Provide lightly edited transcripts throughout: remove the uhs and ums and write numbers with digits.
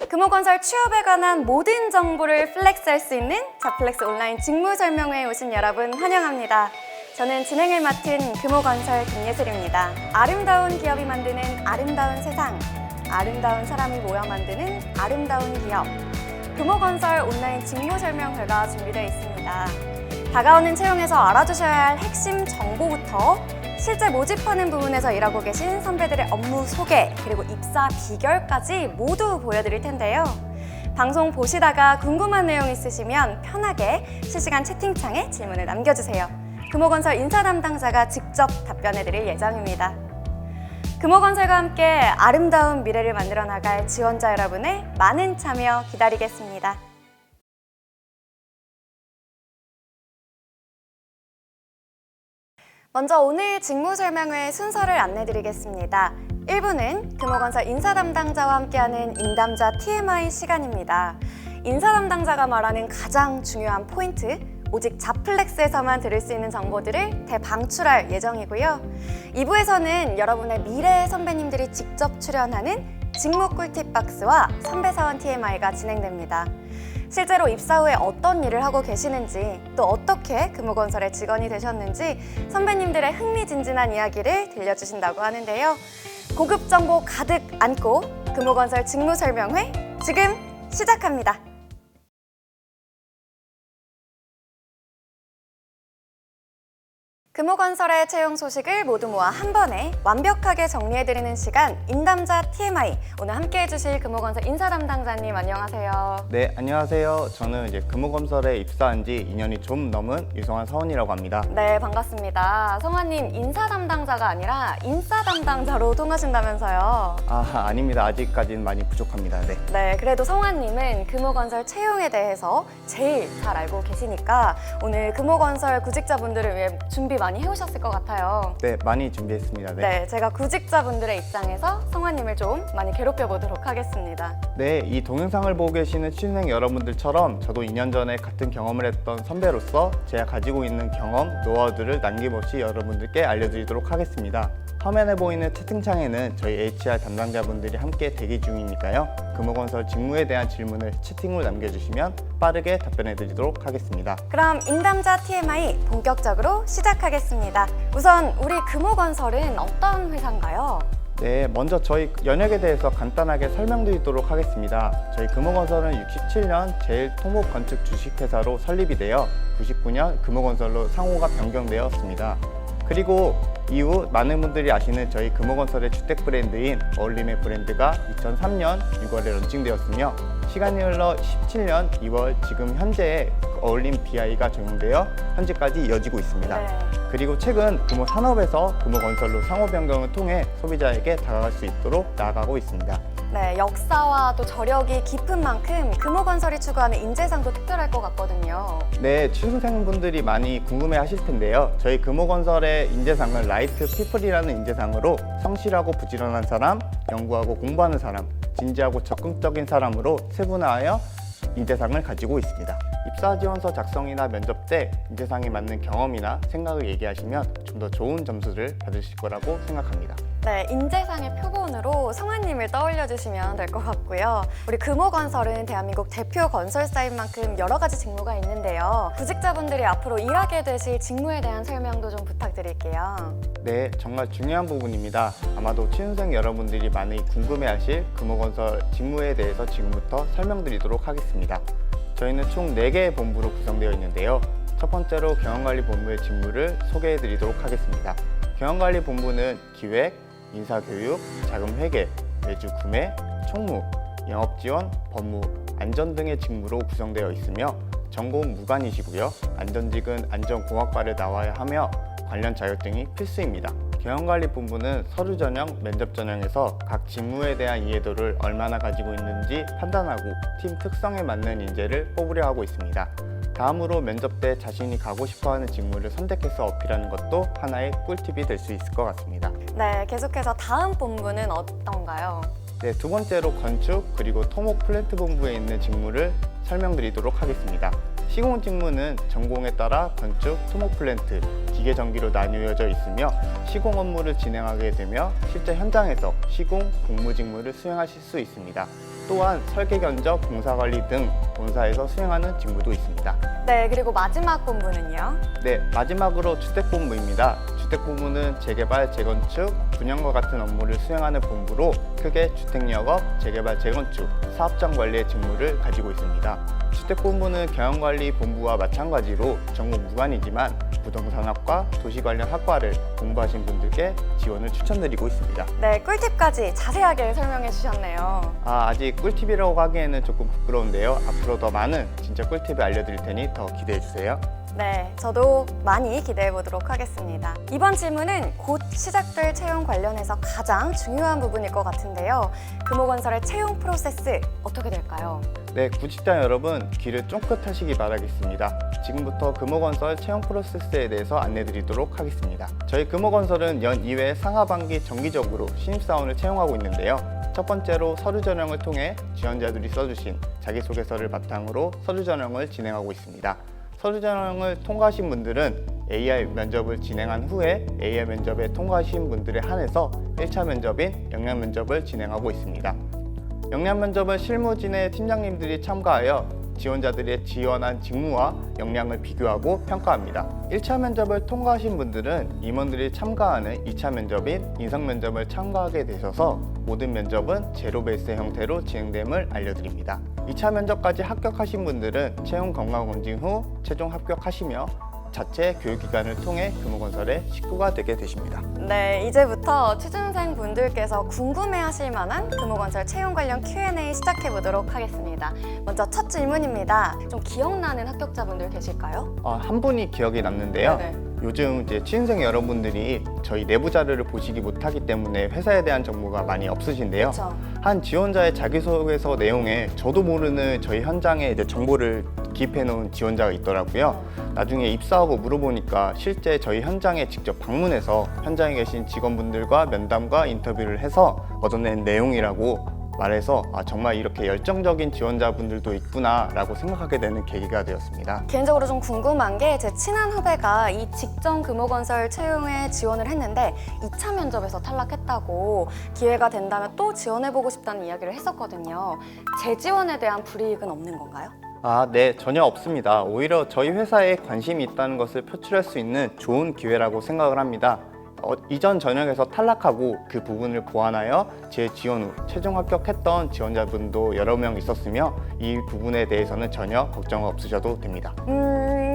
금호건설 취업에 관한 모든 정보를 플렉스할 수 있는 자플렉스 온라인 직무 설명회에 오신 여러분 환영합니다. 저는 진행을 맡은 금호건설 김예슬입니다. 아름다운 기업이 만드는 아름다운 세상, 아름다운 사람이 모여 만드는 아름다운 기업. 금호건설 온라인 직무 설명회가 준비되어 있습니다. 다가오는 채용에서 알아두셔야 할 핵심 정보부터 실제 모집하는 부분에서 일하고 계신 선배들의 업무 소개, 그리고 입사 비결까지 모두 보여드릴 텐데요. 방송 보시다가 궁금한 내용 있으시면 편하게 실시간 채팅창에 질문을 남겨주세요. 금호건설 인사 담당자가 직접 답변해드릴 예정입니다. 금호건설과 함께 아름다운 미래를 만들어 나갈 지원자 여러분의 많은 참여 기다리겠습니다. 먼저 오늘 직무 설명회 순서를 안내드리겠습니다. 1부는 금호건설 인사 담당자와 함께하는 인담자 TMI 시간입니다. 인사 담당자가 말하는 가장 중요한 포인트, 오직 자플렉스에서만 들을 수 있는 정보들을 대방출할 예정이고요. 2부에서는 여러분의 미래 선배님들이 직접 출연하는 직무 꿀팁 박스와 선배 사원 TMI가 진행됩니다. 실제로 입사 후에 어떤 일을 하고 계시는지, 또 어떻게 금호건설의 직원이 되셨는지 선배님들의 흥미진진한 이야기를 들려주신다고 하는데요. 고급 정보 가득 안고 금호건설 직무 설명회 지금 시작합니다. 금호건설의 채용 소식을 모두 모아 한 번에 완벽하게 정리해드리는 시간, 인담자 TMI. 오늘 함께 해주실 금호건설 인사 담당자님 안녕하세요. 네, 안녕하세요. 저는 이제 금호건설에 입사한 지 2년이 좀 넘은 유성환 사원이라고 합니다. 네, 반갑습니다. 성환님, 인사 담당자가 아니라 인싸 담당자로 통하신다면서요? 아닙니다. 아직까지는 많이 부족합니다. 네. 네, 그래도 성환님은 금호건설 채용에 대해서 제일 잘 알고 계시니까 오늘 금호건설 구직자분들을 위해 준비 많이 해오셨을 것 같아요. 네, 많이 준비했습니다. 네, 제가 구직자분들의 입장에서 성환님을 좀 많이 괴롭혀 보도록 하겠습니다. 네, 이 동영상을 보고 계시는 취준생 여러분들처럼 저도 2년 전에 같은 경험을 했던 선배로서 제가 가지고 있는 경험, 노하우들을 남김없이 여러분들께 알려드리도록 하겠습니다. 화면에 보이는 채팅창에는 저희 HR 담당자분들이 함께 대기 중이니까요. 금호건설 직무에 대한 질문을 채팅으로 남겨주시면 빠르게 답변해드리도록 하겠습니다. 그럼 인담자 TMI 본격적으로 시작하겠습니다. 우선 우리 금호건설은 어떤 회사인가요? 네, 먼저 저희 연역에 대해서 간단하게 설명드리도록 하겠습니다. 저희 금호건설은 67년 제일토목건축 주식회사로 설립이 되어 99년 금호건설로 상호가 변경되었습니다. 그리고 이후 많은 분들이 아시는 저희 금호건설의 주택 브랜드인 어울림의 브랜드가 2003년 6월에 런칭되었으며 시간이 흘러 17년 2월 지금 현재의 어울림 BI가 적용되어 현재까지 이어지고 있습니다. 네. 그리고 최근 금호산업에서 금호건설로 상호 변경을 통해 소비자에게 다가갈 수 있도록 나아가고 있습니다. 네, 역사와 또 저력이 깊은 만큼 금호건설이 추구하는 인재상도 특별할 것 같거든요. 네, 취준생분들이 많이 궁금해 하실 텐데요. 저희 금호건설의 인재상은 라이트 피플이라는 인재상으로 성실하고 부지런한 사람, 연구하고 공부하는 사람, 진지하고 적극적인 사람으로 세분화하여 인재상을 가지고 있습니다. 입사 지원서 작성이나 면접 때 인재상에 맞는 경험이나 생각을 얘기하시면 좀 더 좋은 점수를 받으실 거라고 생각합니다. 네, 인재상의 표본으로 성환님을 떠올려 주시면 될 것 같고요. 우리 금호건설은 대한민국 대표 건설사인 만큼 여러 가지 직무가 있는데요. 구직자분들이 앞으로 일하게 되실 직무에 대한 설명도 좀 부탁드릴게요. 네, 정말 중요한 부분입니다. 아마도 취준생 여러분들이 많이 궁금해하실 금호건설 직무에 대해서 지금부터 설명드리도록 하겠습니다. 저희는 총 4개의 본부로 구성되어 있는데요. 첫 번째로 경영관리본부의 직무를 소개해드리도록 하겠습니다. 경영관리본부는 기획, 인사교육, 자금회계, 매주 구매, 총무, 영업지원, 법무, 안전 등의 직무로 구성되어 있으며 전공은 무관이시고요. 안전직은 안전공학과를 나와야 하며 관련 자격증이 필수입니다. 경영관리본부는 서류 전형, 면접 전형에서 각 직무에 대한 이해도를 얼마나 가지고 있는지 판단하고 팀 특성에 맞는 인재를 뽑으려 하고 있습니다. 다음으로 면접 때 자신이 가고 싶어하는 직무를 선택해서 어필하는 것도 하나의 꿀팁이 될 수 있을 것 같습니다. 네, 계속해서 다음 본부는 어떤가요? 네, 두 번째로 건축 그리고 토목 플랜트 본부에 있는 직무를 설명드리도록 하겠습니다. 시공 직무는 전공에 따라 건축, 토목 플랜트, 기계 전기로 나뉘어져 있으며 시공 업무를 진행하게 되며 실제 현장에서 시공, 공무 직무를 수행하실 수 있습니다. 또한 설계 견적, 공사 관리 등 본사에서 수행하는 직무도 있습니다. 네, 그리고 마지막 본부는요? 네, 마지막으로 주택본부입니다. 주택본부는 재개발, 재건축, 분양과 같은 업무를 수행하는 본부로 크게 주택영업, 재개발, 재건축, 사업장 관리의 직무를 가지고 있습니다. 주택본부는 경영관리본부와 마찬가지로 전공 무관이지만 부동산학과, 도시 관련 학과를 공부하신 분들께 지원을 추천드리고 있습니다. 네, 꿀팁까지 자세하게 설명해 주셨네요. 아직 꿀팁이라고 하기에는 조금 부끄러운데요. 앞으로 더 많은 진짜 꿀팁을 알려드릴 테니 더 기대해 주세요. 네, 저도 많이 기대해 보도록 하겠습니다. 이번 질문은 곧 시작될 채용 관련해서 가장 중요한 부분일 것 같은데요. 금호건설의 채용 프로세스 어떻게 될까요? 네, 구직자 여러분 귀를 쫑긋 하시기 바라겠습니다. 지금부터 금호건설 채용 프로세스에 대해서 안내드리도록 하겠습니다. 저희 금호건설은 연 2회 상하반기 정기적으로 신입사원을 채용하고 있는데요. 첫 번째로 서류 전형을 통해 지원자들이 써주신 자기소개서를 바탕으로 서류 전형을 진행하고 있습니다. 서류 전형을 통과하신 분들은 AR 면접을 진행한 후에 AR 면접에 통과하신 분들에 한해서 1차 면접인 역량 면접을 진행하고 있습니다. 역량 면접은 실무진의 팀장님들이 참가하여 지원자들의 지원한 직무와 역량을 비교하고 평가합니다. 1차 면접을 통과하신 분들은 임원들이 참가하는 2차 면접인 인성 면접을 참가하게 되셔서 모든 면접은 제로 베이스 형태로 진행됨을 알려드립니다. 2차 면접까지 합격하신 분들은 채용 건강검진 후 최종 합격하시며 자체 교육기관을 통해 금호건설의 식구가 되게 되십니다. 네, 이제부터 취준생 분들께서 궁금해하실 만한 금호건설 채용 관련 Q&A 시작해 보도록 하겠습니다. 먼저 첫 질문입니다. 좀 기억나는 합격자분들 계실까요? 한 분이 기억이 남는데요. 네네. 요즘 이제 취준생 여러분들이 저희 내부 자료를 보시기 못하기 때문에 회사에 대한 정보가 많이 없으신데요. 그렇죠. 한 지원자의 자기소개서 내용에 저도 모르는 저희 현장에 이제 정보를 기입해 놓은 지원자가 있더라고요. 나중에 입사하고 물어보니까 실제 저희 현장에 직접 방문해서 현장에 계신 직원분들과 면담과 인터뷰를 해서 얻어낸 내용이라고 말해서 정말 이렇게 열정적인 지원자분들도 있구나 라고 생각하게 되는 계기가 되었습니다. 개인적으로 좀 궁금한 게 제 친한 후배가 이 직전 금호건설 채용에 지원을 했는데 2차 면접에서 탈락했다고 기회가 된다면 또 지원해보고 싶다는 이야기를 했었거든요. 재지원에 대한 불이익은 없는 건가요? 네, 전혀 없습니다. 오히려 저희 회사에 관심이 있다는 것을 표출할 수 있는 좋은 기회라고 생각을 합니다. 이전 전형에서 탈락하고 그 부분을 보완하여 재지원 후 최종 합격했던 지원자분도 여러 명 있었으며 이 부분에 대해서는 전혀 걱정 없으셔도 됩니다.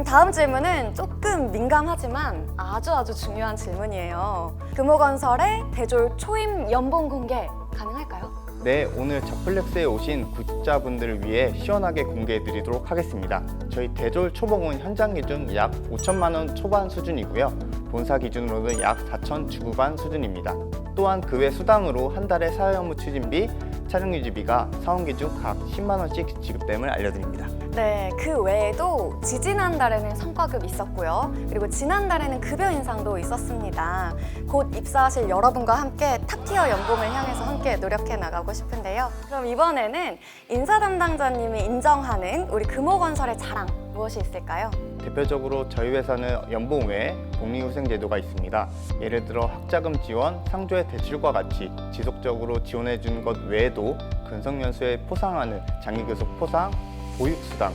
다음 질문은 조금 민감하지만 아주 중요한 질문이에요. 금호건설의 대졸 초임 연봉 공개 가능할까요? 네, 오늘 자플렉스에 오신 구직자분들을 위해 시원하게 공개해 드리도록 하겠습니다. 저희 대졸 초봉은 현장 기준 약 5천만 원 초반 수준이고요. 본사 기준으로는 약 4천 중후반 수준입니다. 또한 그 외 수당으로 한 달에 사회 업무 추진비, 촬영 유지비가 사원 기준 각 10만 원씩 지급됨을 알려드립니다. 네, 그 외에도 지지난달에는 성과급 있었고요. 그리고 지난달에는 급여 인상도 있었습니다. 곧 입사하실 여러분과 함께 탑티어 연봉을 향해서 함께 노력해 나가고 싶은데요. 그럼 이번에는 인사 담당자님이 인정하는 우리 금호건설의 자랑 무엇이 있을까요? 대표적으로 저희 회사는 연봉 외에 복리후생 제도가 있습니다. 예를 들어 학자금 지원, 상조의 대출과 같이 지속적으로 지원해 주는 것 외에도 근속연수에 포상하는 장기교섭 포상, 보육수당,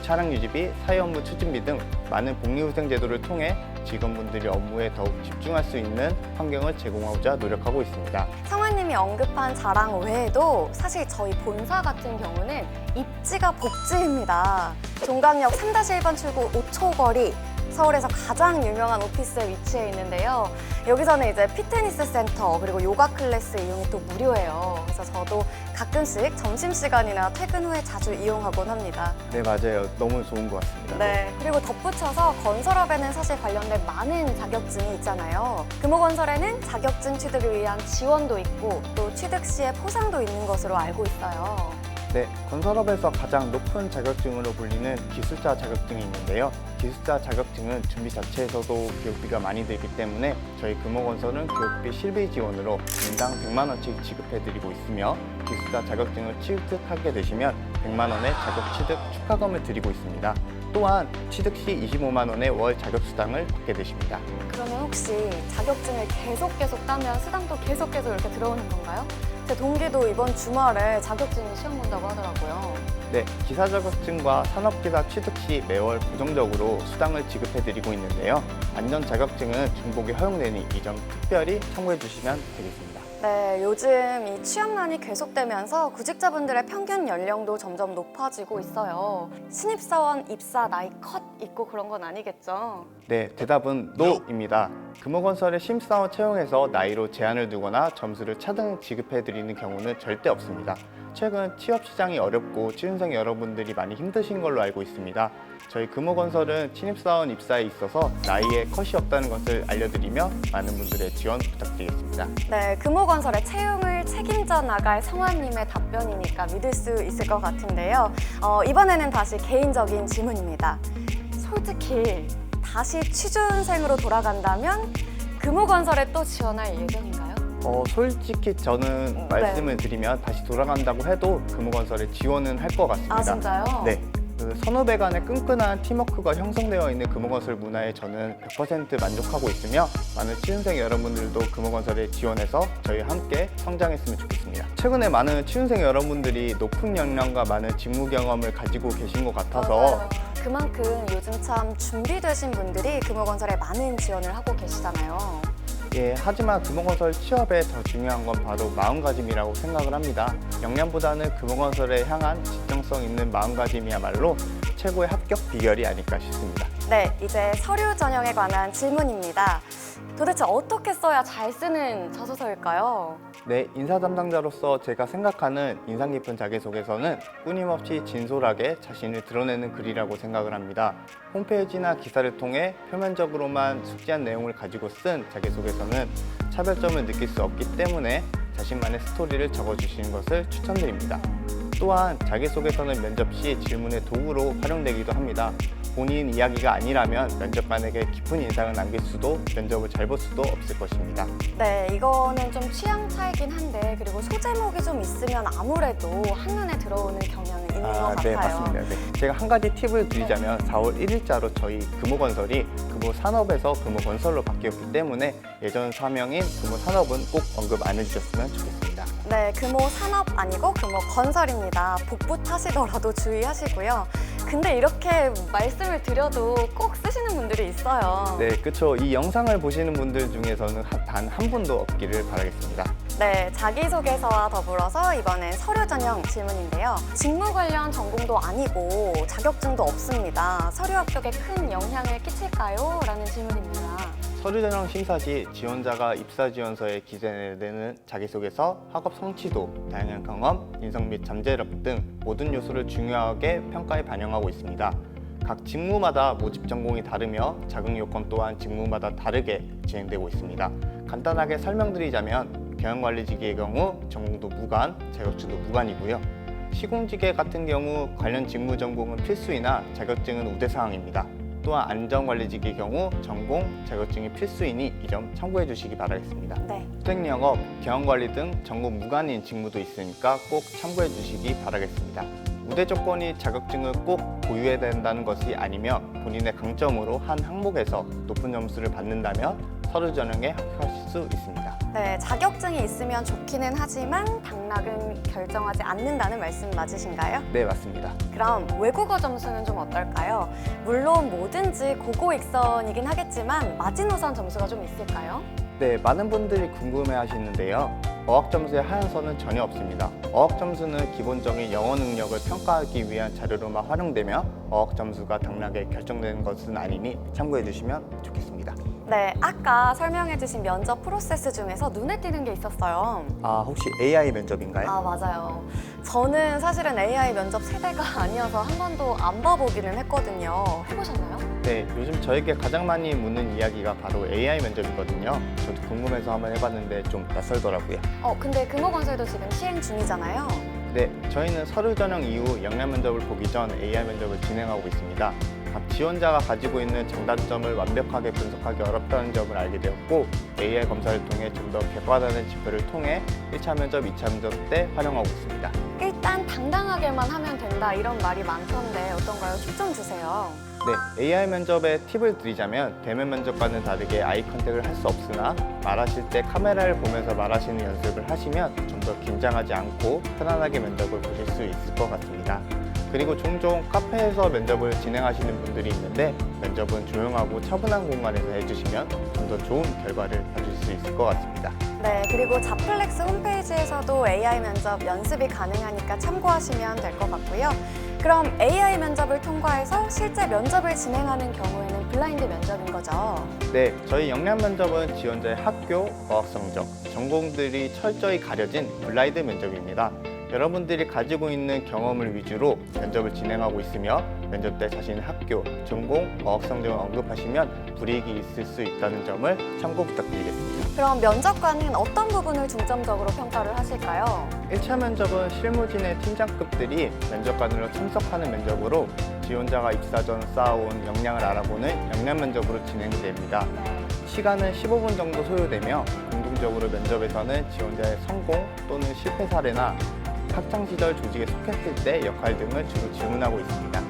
차량 유지비, 사회 업무 추진비 등 많은 복리후생 제도를 통해 직원분들이 업무에 더욱 집중할 수 있는 환경을 제공하고자 노력하고 있습니다. 성화님이 언급한 자랑 외에도 사실 저희 본사 같은 경우는 입지가 복지입니다. 종강역 3-1번 출구 5초 거리, 서울에서 가장 유명한 오피스에 위치해 있는데요. 여기서는 이제 피트니스 센터 그리고 요가 클래스 이용이 또 무료예요. 그래서 저도 가끔씩 점심시간이나 퇴근 후에 자주 이용하곤 합니다. 네, 맞아요. 너무 좋은 것 같습니다. 네, 그리고 덧붙여서 건설업에는 사실 관련된 많은 자격증이 있잖아요. 금호건설에는 자격증 취득을 위한 지원도 있고 또 취득 시에 포상도 있는 것으로 알고 있어요. 네, 건설업에서 가장 높은 자격증으로 불리는 기술자 자격증이 있는데요. 기술자 자격증은 준비 자체에서도 교육비가 많이 들기 때문에 저희 금호건설은 교육비 실비 지원으로 인당 100만 원씩 지급해드리고 있으며 기술자 자격증을 취득하게 되시면 100만 원의 자격 취득 축하금을 드리고 있습니다. 또한 취득 시 25만 원의 월 자격수당을 받게 되십니다. 그러면 혹시 자격증을 계속 따면 수당도 계속 이렇게 들어오는 건가요? 제 동기도 이번 주말에 자격증 시험 본다고 하더라고요. 네, 기사 자격증과 산업기사 취득 시 매월 고정적으로 수당을 지급해드리고 있는데요. 안전 자격증은 중복이 허용되니 이 점 특별히 참고해 주시면 되겠습니다. 네, 요즘 이 취업난이 계속되면서 구직자분들의 평균 연령도 점점 높아지고 있어요. 신입사원 입사 나이 컷 있고 그런 건 아니겠죠? 네, 대답은 NO입니다. 금호건설의 신입사원 채용에서 나이로 제한을 두거나 점수를 차등 지급해드리는 경우는 절대 없습니다. 최근 취업 시장이 어렵고 취준생 여러분들이 많이 힘드신 걸로 알고 있습니다. 저희 금호건설은 신입사원 입사에 있어서 나이에 컷이 없다는 것을 알려드리며 많은 분들의 지원 부탁드리겠습니다. 네, 금호건설의 채용을 책임져 나갈 성화님의 답변이니까 믿을 수 있을 것 같은데요. 이번에는 다시 개인적인 질문입니다. 솔직히 다시 취준생으로 돌아간다면 금호건설에 또 지원할 예정인가요? 솔직히 저는 말씀을 드리면 다시 돌아간다고 해도 금호건설에 지원은 할 것 같습니다. 아, 진짜요? 네. 선후배 간의 끈끈한 팀워크가 형성되어 있는 금호건설 문화에 저는 100% 만족하고 있으며 많은 취준생 여러분들도 금호건설에 지원해서 저희와 함께 성장했으면 좋겠습니다. 최근에 많은 취준생 여러분들이 높은 역량과 많은 직무 경험을 가지고 계신 것 같아서 맞아요. 그만큼 요즘 참 준비되신 분들이 금호건설에 많은 지원을 하고 계시잖아요. 예, 하지만 금호건설 취업에 더 중요한 건 바로 마음가짐이라고 생각을 합니다. 역량보다는 금호건설에 향한 진정성 있는 마음가짐이야말로 최고의 합격 비결이 아닐까 싶습니다. 네, 이제 서류 전형에 관한 질문입니다. 도대체 어떻게 써야 잘 쓰는 자소서일까요? 네, 인사 담당자로서 제가 생각하는 인상 깊은 자기소개서는 끊임없이 진솔하게 자신을 드러내는 글이라고 생각을 합니다. 홈페이지나 기사를 통해 표면적으로만 숙지한 내용을 가지고 쓴 자기소개서는 차별점을 느낄 수 없기 때문에 자신만의 스토리를 적어주시는 것을 추천드립니다. 또한 자기소개서는 면접 시 질문의 도구로 활용되기도 합니다. 본인 이야기가 아니라면 면접관에게 깊은 인상을 남길 수도 면접을 잘 볼 수도 없을 것입니다. 네, 이거는 좀 취향 차이긴 한데 그리고 소제목이 좀 있으면 아무래도 한눈에 들어오는 경향은 있는 것 같아요. 네, 맞습니다. 네. 제가 한 가지 팁을 드리자면 4월 1일자로 저희 금호건설이 금호산업에서 금호건설로 바뀌었기 때문에 예전 사명인 금호산업은 꼭 언급 안 해주셨으면 좋겠습니다. 네, 금호산업 아니고 금호건설입니다. 복부 타시더라도 주의하시고요. 근데 이렇게 말씀을 드려도 꼭 쓰시는 분들이 있어요. 네, 그렇죠. 이 영상을 보시는 분들 중에서는 단 한 분도 없기를 바라겠습니다. 네, 자기소개서와 더불어서 이번엔 서류 전형 질문인데요. 직무 관련 전공도 아니고 자격증도 없습니다. 서류 합격에 큰 영향을 끼칠까요? 라는 질문입니다. 서류 전형 심사 시 지원자가 입사 지원서에 기재되는 자기소개서, 학업 성취도, 다양한 경험, 인성 및 잠재력 등 모든 요소를 중요하게 평가에 반영하고 있습니다. 각 직무마다 모집 전공이 다르며 자격 요건 또한 직무마다 다르게 진행되고 있습니다. 간단하게 설명드리자면 경영관리직의 경우 전공도 무관, 자격증도 무관이고요. 시공직계 같은 경우 관련 직무 전공은 필수이나 자격증은 우대사항입니다. 또한 안전관리직의 경우 전공, 자격증이 필수이니 이 점 참고해 주시기 바라겠습니다. 네. 수행영업, 경영관리 등 전공 무관인 직무도 있으니까 꼭 참고해 주시기 바라겠습니다. 우대 조건이 자격증을 꼭 보유해야 된다는 것이 아니며 본인의 강점으로 한 항목에서 높은 점수를 받는다면 서류 전형에 합격하실 수 있습니다. 네, 자격증이 있으면 좋기는 하지만 당락은 결정하지 않는다는 말씀 맞으신가요? 네, 맞습니다. 그럼 외국어 점수는 좀 어떨까요? 물론 뭐든지 고고익선이긴 하겠지만 마지노선 점수가 좀 있을까요? 네, 많은 분들이 궁금해 하시는데요. 어학 점수에 하향선은 전혀 없습니다. 어학 점수는 기본적인 영어 능력을 평가하기 위한 자료로만 활용되며 어학 점수가 당락에 결정되는 것은 아니니 참고해 주시면 좋겠습니다. 네, 아까 설명해주신 면접 프로세스 중에서 눈에 띄는 게 있었어요. 혹시 AI 면접인가요? 아, 맞아요. 저는 사실은 AI 면접 세대가 아니어서 한 번도 안 봐보기는 했거든요. 해보셨나요? 네, 요즘 저에게 가장 많이 묻는 이야기가 바로 AI 면접이거든요. 저도 궁금해서 한번 해봤는데 좀 낯설더라고요. 근데 금호건설도 지금 시행 중이잖아요. 네, 저희는 서류 전형 이후 역량 면접을 보기 전 AI 면접을 진행하고 있습니다. 각 지원자가 가지고 있는 장단점을 완벽하게 분석하기 어렵다는 점을 알게 되었고 AI 검사를 통해 좀 더 객관화된 지표를 통해 1차 면접, 2차 면접 때 활용하고 있습니다. 일단 당당하게만 하면 된다 이런 말이 많던데 어떤가요? 팁 좀 주세요. 네, AI 면접의 팁을 드리자면 대면 면접과는 다르게 아이 컨택을 할 수 없으나 말하실 때 카메라를 보면서 말하시는 연습을 하시면 좀 더 긴장하지 않고 편안하게 면접을 보실 수 있을 것 같습니다. 그리고 종종 카페에서 면접을 진행하시는 분들이 있는데 면접은 조용하고 차분한 공간에서 해주시면 좀 더 좋은 결과를 받을 수 있을 것 같습니다. 네, 그리고 자플렉스 홈페이지에서도 AI 면접 연습이 가능하니까 참고하시면 될 것 같고요. 그럼 AI 면접을 통과해서 실제 면접을 진행하는 경우에는 블라인드 면접인 거죠? 네, 저희 역량 면접은 지원자의 학교, 어학 성적, 전공들이 철저히 가려진 블라인드 면접입니다. 여러분들이 가지고 있는 경험을 위주로 면접을 진행하고 있으며 면접 때 자신의 학교, 전공, 어학 성적을 언급하시면 불이익이 있을 수 있다는 점을 참고 부탁드리겠습니다. 그럼 면접관은 어떤 부분을 중점적으로 평가를 하실까요? 1차 면접은 실무진의 팀장급들이 면접관으로 참석하는 면접으로 지원자가 입사 전 쌓아온 역량을 알아보는 역량 면접으로 진행됩니다. 시간은 15분 정도 소요되며 공통적으로 면접에서는 지원자의 성공 또는 실패 사례나 학창시절 조직에 속했을 때 역할 등을 주로 질문하고 있습니다.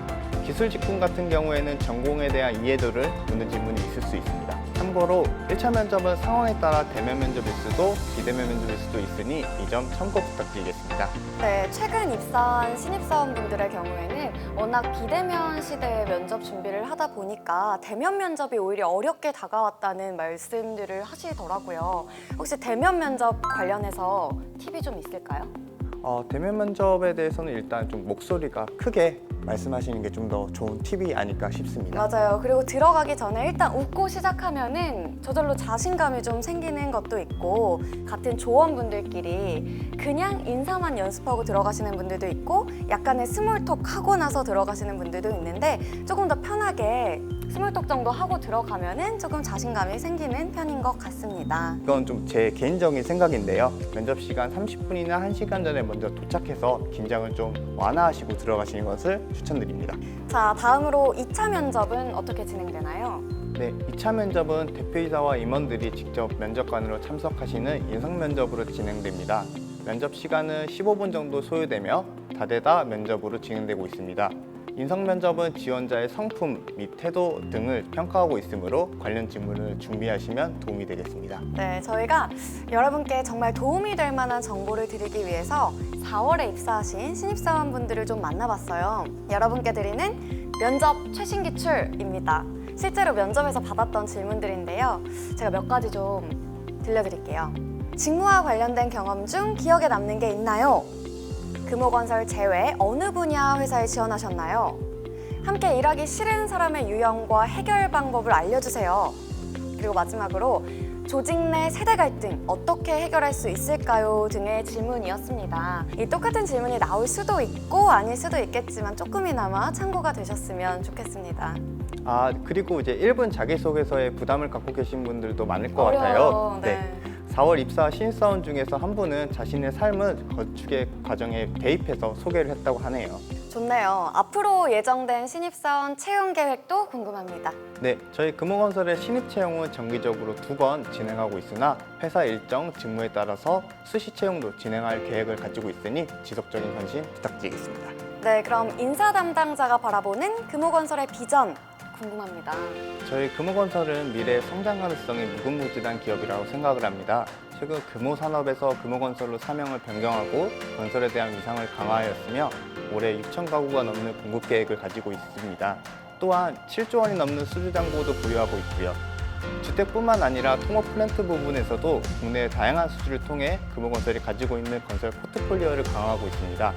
기술 직군 같은 경우에는 전공에 대한 이해도를 묻는 질문이 있을 수 있습니다. 참고로 1차 면접은 상황에 따라 대면 면접일 수도 비대면 면접일 수도 있으니 이 점 참고 부탁드리겠습니다. 네, 최근 입사한 신입사원분들의 경우에는 워낙 비대면 시대의 면접 준비를 하다 보니까 대면 면접이 오히려 어렵게 다가왔다는 말씀들을 하시더라고요. 혹시 대면 면접 관련해서 팁이 좀 있을까요? 대면 면접에 대해서는 일단 좀 목소리가 크게 말씀하시는 게 좀 더 좋은 팁이 아닐까 싶습니다. 맞아요. 그리고 들어가기 전에 일단 웃고 시작하면은 저절로 자신감이 좀 생기는 것도 있고 같은 조원분들끼리 그냥 인사만 연습하고 들어가시는 분들도 있고 약간의 스몰톡 하고 나서 들어가시는 분들도 있는데 조금 더 편하게 스몰톡 정도 하고 들어가면은 조금 자신감이 생기는 편인 것 같습니다. 이건 좀 제 개인적인 생각인데요. 면접 시간 30분이나 1시간 전에 먼저 도착해서 긴장을 좀 완화하시고 들어가시는 것을 추천드립니다. 자, 다음으로 2차 면접은 어떻게 진행되나요? 네, 2차 면접은 대표이사와 임원들이 직접 면접관으로 참석하시는 인성 면접으로 진행됩니다. 면접 시간은 15분 정도 소요되며 다대다 면접으로 진행되고 있습니다. 인성 면접은 지원자의 성품 및 태도 등을 평가하고 있으므로 관련 질문을 준비하시면 도움이 되겠습니다. 네, 저희가 여러분께 정말 도움이 될 만한 정보를 드리기 위해서 4월에 입사하신 신입사원분들을 좀 만나봤어요. 여러분께 드리는 면접 최신 기출입니다. 실제로 면접에서 받았던 질문들인데요. 제가 몇 가지 좀 들려드릴게요. 직무와 관련된 경험 중 기억에 남는 게 있나요? 금호건설 제외 어느 분야 회사에 지원하셨나요? 함께 일하기 싫은 사람의 유형과 해결 방법을 알려주세요. 그리고 마지막으로 조직 내 세대 갈등 어떻게 해결할 수 있을까요? 등의 질문이었습니다. 이 똑같은 질문이 나올 수도 있고 아닐 수도 있겠지만 조금이나마 참고가 되셨으면 좋겠습니다. 그리고 이제 1분 자기소개서에 부담을 갖고 계신 분들도 많을 것 어려워요. 같아요. 네. 4월 입사 신입사원 중에서 한 분은 자신의 삶을 건축의 과정에 대입해서 소개를 했다고 하네요. 좋네요. 앞으로 예정된 신입사원 채용 계획도 궁금합니다. 네, 저희 금호건설의 신입 채용은 정기적으로 2번 진행하고 있으나 회사 일정, 직무에 따라서 수시 채용도 진행할 계획을 가지고 있으니 지속적인 관심 부탁드리겠습니다. 네, 그럼 인사 담당자가 바라보는 금호건설의 비전 궁금합니다. 저희 금호건설은 미래 성장 가능성이 무궁무진한 기업이라고 생각을 합니다. 최근 금호산업에서 금호건설로 사명을 변경하고 건설에 대한 위상을 강화하였으며 올해 6천 가구가 넘는 공급 계획을 가지고 있습니다. 또한 7조 원이 넘는 수주 잔고도 보유하고 있고요. 주택뿐만 아니라 통업 플랜트 부분에서도 국내의 다양한 수주를 통해 금호건설이 가지고 있는 건설 포트폴리오를 강화하고 있습니다.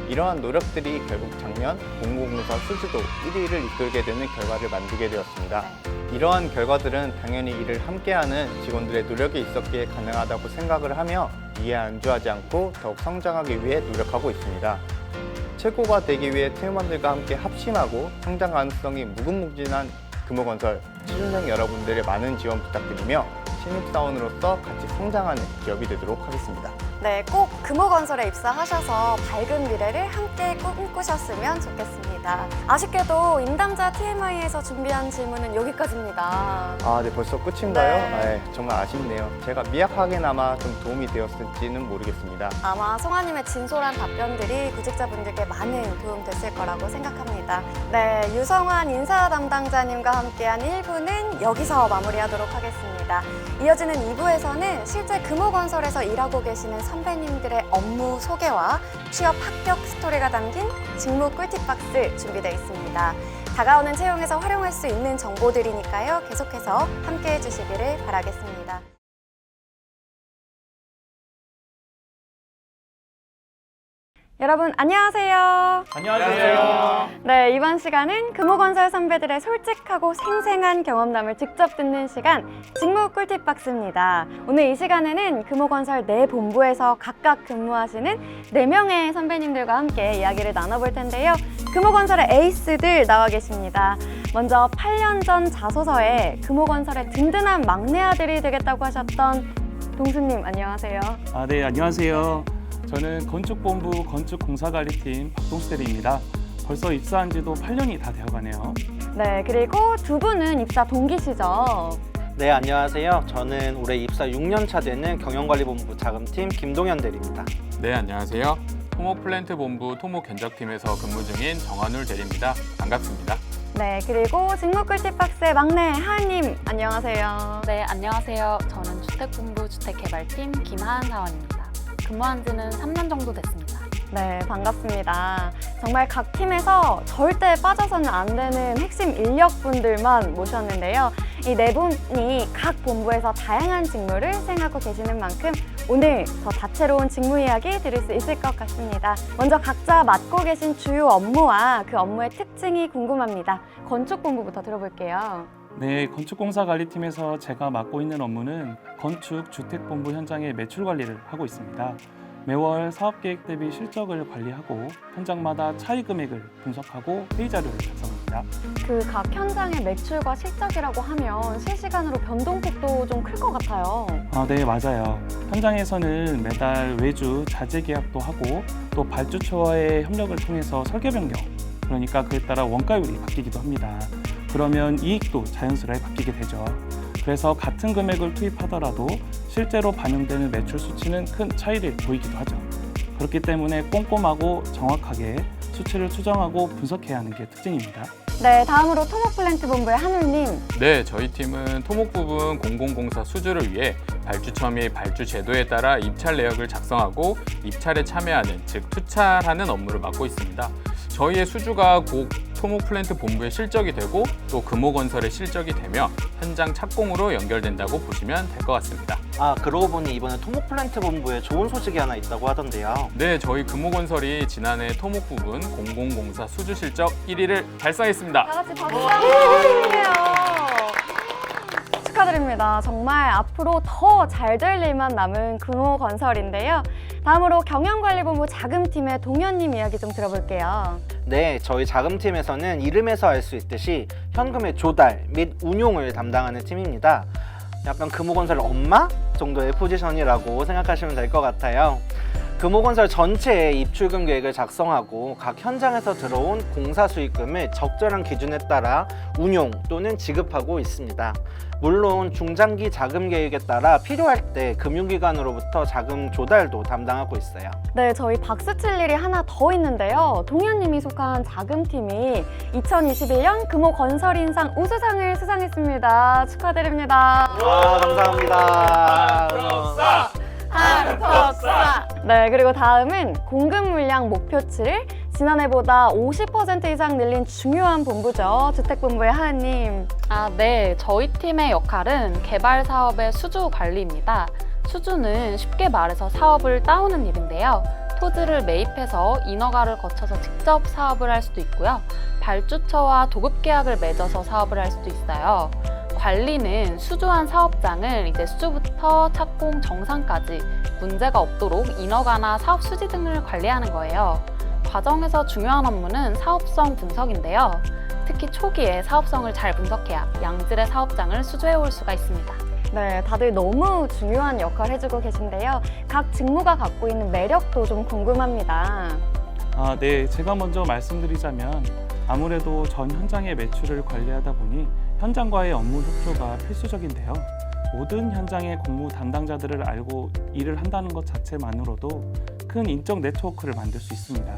이러한 노력들이 결국 작년 공공공사 수주도 1위를 이끌게 되는 결과를 만들게 되었습니다. 이러한 결과들은 당연히 이를 함께하는 직원들의 노력이 있었기에 가능하다고 생각을 하며 이에 안주하지 않고 더욱 성장하기 위해 노력하고 있습니다. 최고가 되기 위해 팀원들과 함께 합심하고 성장 가능성이 무궁무진한 금호건설 취준생 여러분들의 많은 지원 부탁드리며 신입사원으로서 같이 성장하는 기업이 되도록 하겠습니다. 네, 꼭 금호건설에 입사하셔서 밝은 미래를 함께 꿈꾸셨으면 좋겠습니다. 아쉽게도 임담자 TMI에서 준비한 질문은 여기까지입니다. 아, 네, 벌써 끝인가요? 네. 정말 아쉽네요. 제가 미약하게나마 좀 도움이 되었을지는 모르겠습니다. 아마 송아님의 진솔한 답변들이 구직자분들께 많은 도움 됐을 거라고 생각합니다. 네, 유성환 인사 담당자님과 함께한 1부는 여기서 마무리하도록 하겠습니다. 이어지는 2부에서는 실제 금호건설에서 일하고 계시는 선배님들의 업무 소개와 취업 합격 스토리가 담긴 직무 꿀팁 박스 준비되어 있습니다. 다가오는 채용에서 활용할 수 있는 정보들이니까요. 계속해서 함께해 주시기를 바라겠습니다. 여러분 안녕하세요. 안녕하세요. 네, 이번 시간은 금호건설 선배들의 솔직하고 생생한 경험담을 직접 듣는 시간 직무 꿀팁 박스입니다. 오늘 이 시간에는 금호건설 내 본부에서 각각 근무하시는 4명의 선배님들과 함께 이야기를 나눠볼 텐데요. 금호건설의 에이스들 나와 계십니다. 먼저 8년 전 자소서에 금호건설의 든든한 막내 아들이 되겠다고 하셨던 동수님 안녕하세요. 네, 안녕하세요. 저는 건축본부 건축공사관리팀 박동수 대리입니다. 벌써 입사한 지도 8년이 다 되어가네요. 네, 그리고 두 분은 입사 동기시죠? 네, 안녕하세요. 저는 올해 입사 6년 차 되는 경영관리본부 자금팀 김동현 대리입니다. 네, 안녕하세요. 토목플랜트 본부 토목견적팀에서 근무 중인 정한울 대리입니다. 반갑습니다. 네, 그리고 직무 꿀팁 박스의 막내 하은님 안녕하세요. 네, 안녕하세요. 저는 주택본부 주택개발팀 김하은 사원입니다. 근무한 지는 3년 정도 됐습니다. 네, 반갑습니다. 정말 각 팀에서 절대 빠져서는 안 되는 핵심 인력분들만 모셨는데요. 이 네 분이 각 본부에서 다양한 직무를 수행하고 계시는 만큼 오늘 더 다채로운 직무 이야기 들을 수 있을 것 같습니다. 먼저 각자 맡고 계신 주요 업무와 그 업무의 특징이 궁금합니다. 건축본부부터 들어볼게요. 네, 건축공사관리팀에서 제가 맡고 있는 업무는 건축 주택본부 현장의 매출 관리를 하고 있습니다. 매월 사업계획 대비 실적을 관리하고 현장마다 차이 금액을 분석하고 회의 자료를 작성합니다. 그 각 현장의 매출과 실적이라고 하면 실시간으로 변동폭도 좀 클 것 같아요. 네, 맞아요. 현장에서는 매달 외주 자재 계약도 하고 또 발주처와의 협력을 통해서 설계 변경, 그러니까 그에 따라 원가율이 바뀌기도 합니다. 그러면 이익도 자연스레 바뀌게 되죠. 그래서 같은 금액을 투입하더라도 실제로 반영되는 매출 수치는 큰 차이를 보이기도 하죠. 그렇기 때문에 꼼꼼하고 정확하게 수치를 추정하고 분석해야 하는 게 특징입니다. 네, 다음으로 토목플랜트 본부의 한울님. 네, 저희 팀은 토목 부분 공공공사 수주를 위해 발주처 및 발주 제도에 따라 입찰 내역을 작성하고 입찰에 참여하는, 즉 투찰하는 업무를 맡고 있습니다. 저희의 수주가 곧 토목플랜트 본부의 실적이 되고 또 금호건설의 실적이 되며 현장 착공으로 연결된다고 보시면 될 것 같습니다. 그러고 보니 이번에 토목플랜트 본부에 좋은 소식이 하나 있다고 하던데요. 네, 저희 금호건설이 지난해 토목 부분 공공공사 수주 실적 1위를 달성했습니다. 다 같이 박수 한번 주세요. 축하드립니다. 정말 앞으로 더 잘 될 일만 남은 금호건설인데요. 다음으로 경영관리본부 자금팀의 동현님 이야기 좀 들어볼게요. 네, 저희 자금팀에서는 이름에서 알 수 있듯이 현금의 조달 및 운용을 담당하는 팀입니다. 약간 금호건설 엄마 정도의 포지션이라고 생각하시면 될 것 같아요. 금호건설 전체의 입출금 계획을 작성하고 각 현장에서 들어온 공사 수익금을 적절한 기준에 따라 운용 또는 지급하고 있습니다. 물론 중장기 자금 계획에 따라 필요할 때 금융기관으로부터 자금 조달도 담당하고 있어요. 네, 저희 박수 칠 일이 하나 더 있는데요. 동현님이 속한 자금팀이 2021년 금호건설인상 우수상을 수상했습니다. 축하드립니다. 와, 감사합니다. 한턱사! 네, 그리고 다음은 공급 물량 목표치를 지난해보다 50% 이상 늘린 중요한 본부죠. 주택본부의 하은님. 네. 저희 팀의 역할은 개발 사업의 수주 관리입니다. 수주는 쉽게 말해서 사업을 따오는 일인데요. 토지를 매입해서 인허가를 거쳐서 직접 사업을 할 수도 있고요. 발주처와 도급 계약을 맺어서 사업을 할 수도 있어요. 관리는 수주한 사업장을 이제 수주부터 착공 정상까지 문제가 없도록 인허가나 사업 수지 등을 관리하는 거예요. 과정에서 중요한 업무는 사업성 분석인데요. 특히 초기에 사업성을 잘 분석해야 양질의 사업장을 수주해 올 수가 있습니다. 네, 다들 너무 중요한 역할을 해주고 계신데요. 각 직무가 갖고 있는 매력도 좀 궁금합니다. 네, 제가 먼저 말씀드리자면 아무래도 전 현장의 매출을 관리하다 보니 현장과의 업무 협조가 필수적인데요. 모든 현장의 공무 담당자들을 알고 일을 한다는 것 자체만으로도 큰 인적 네트워크를 만들 수 있습니다.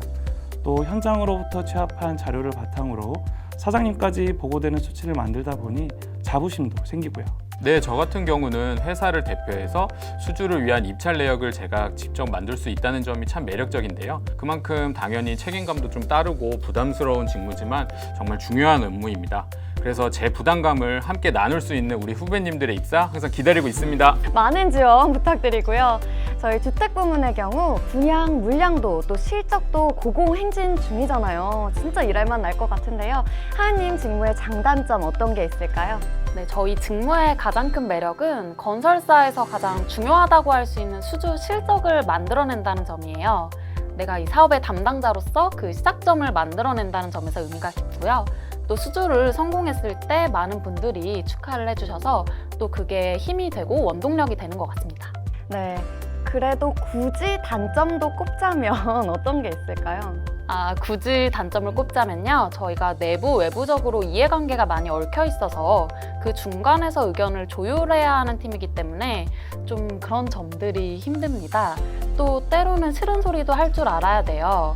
또 현장으로부터 취합한 자료를 바탕으로 사장님까지 보고되는 수치를 만들다 보니 자부심도 생기고요. 네, 저 같은 경우는 회사를 대표해서 수주를 위한 입찰 내역을 제가 직접 만들 수 있다는 점이 참 매력적인데요. 그만큼 당연히 책임감도 좀 따르고 부담스러운 직무지만 정말 중요한 업무입니다. 그래서 제 부담감을 함께 나눌 수 있는 우리 후배님들의 입사 항상 기다리고 있습니다. 많은 지원 부탁드리고요. 저희 주택부문의 경우 분양, 물량도 또 실적도 고공행진 중이잖아요. 진짜 일할만 날 것 같은데요. 하은님 직무의 장단점 어떤 게 있을까요? 네, 저희 직무의 가장 큰 매력은 건설사에서 가장 중요하다고 할 수 있는 수주 실적을 만들어낸다는 점이에요. 내가 이 사업의 담당자로서 그 시작점을 만들어낸다는 점에서 의미가 깊고요. 또 수주를 성공했을 때 많은 분들이 축하를 해주셔서 또 그게 힘이 되고 원동력이 되는 것 같습니다. 네, 그래도 굳이 단점도 꼽자면 어떤 게 있을까요? 굳이 단점을 꼽자면요. 저희가 내부, 외부적으로 이해관계가 많이 얽혀 있어서 그 중간에서 의견을 조율해야 하는 팀이기 때문에 좀 그런 점들이 힘듭니다. 또 때로는 싫은 소리도 할 줄 알아야 돼요.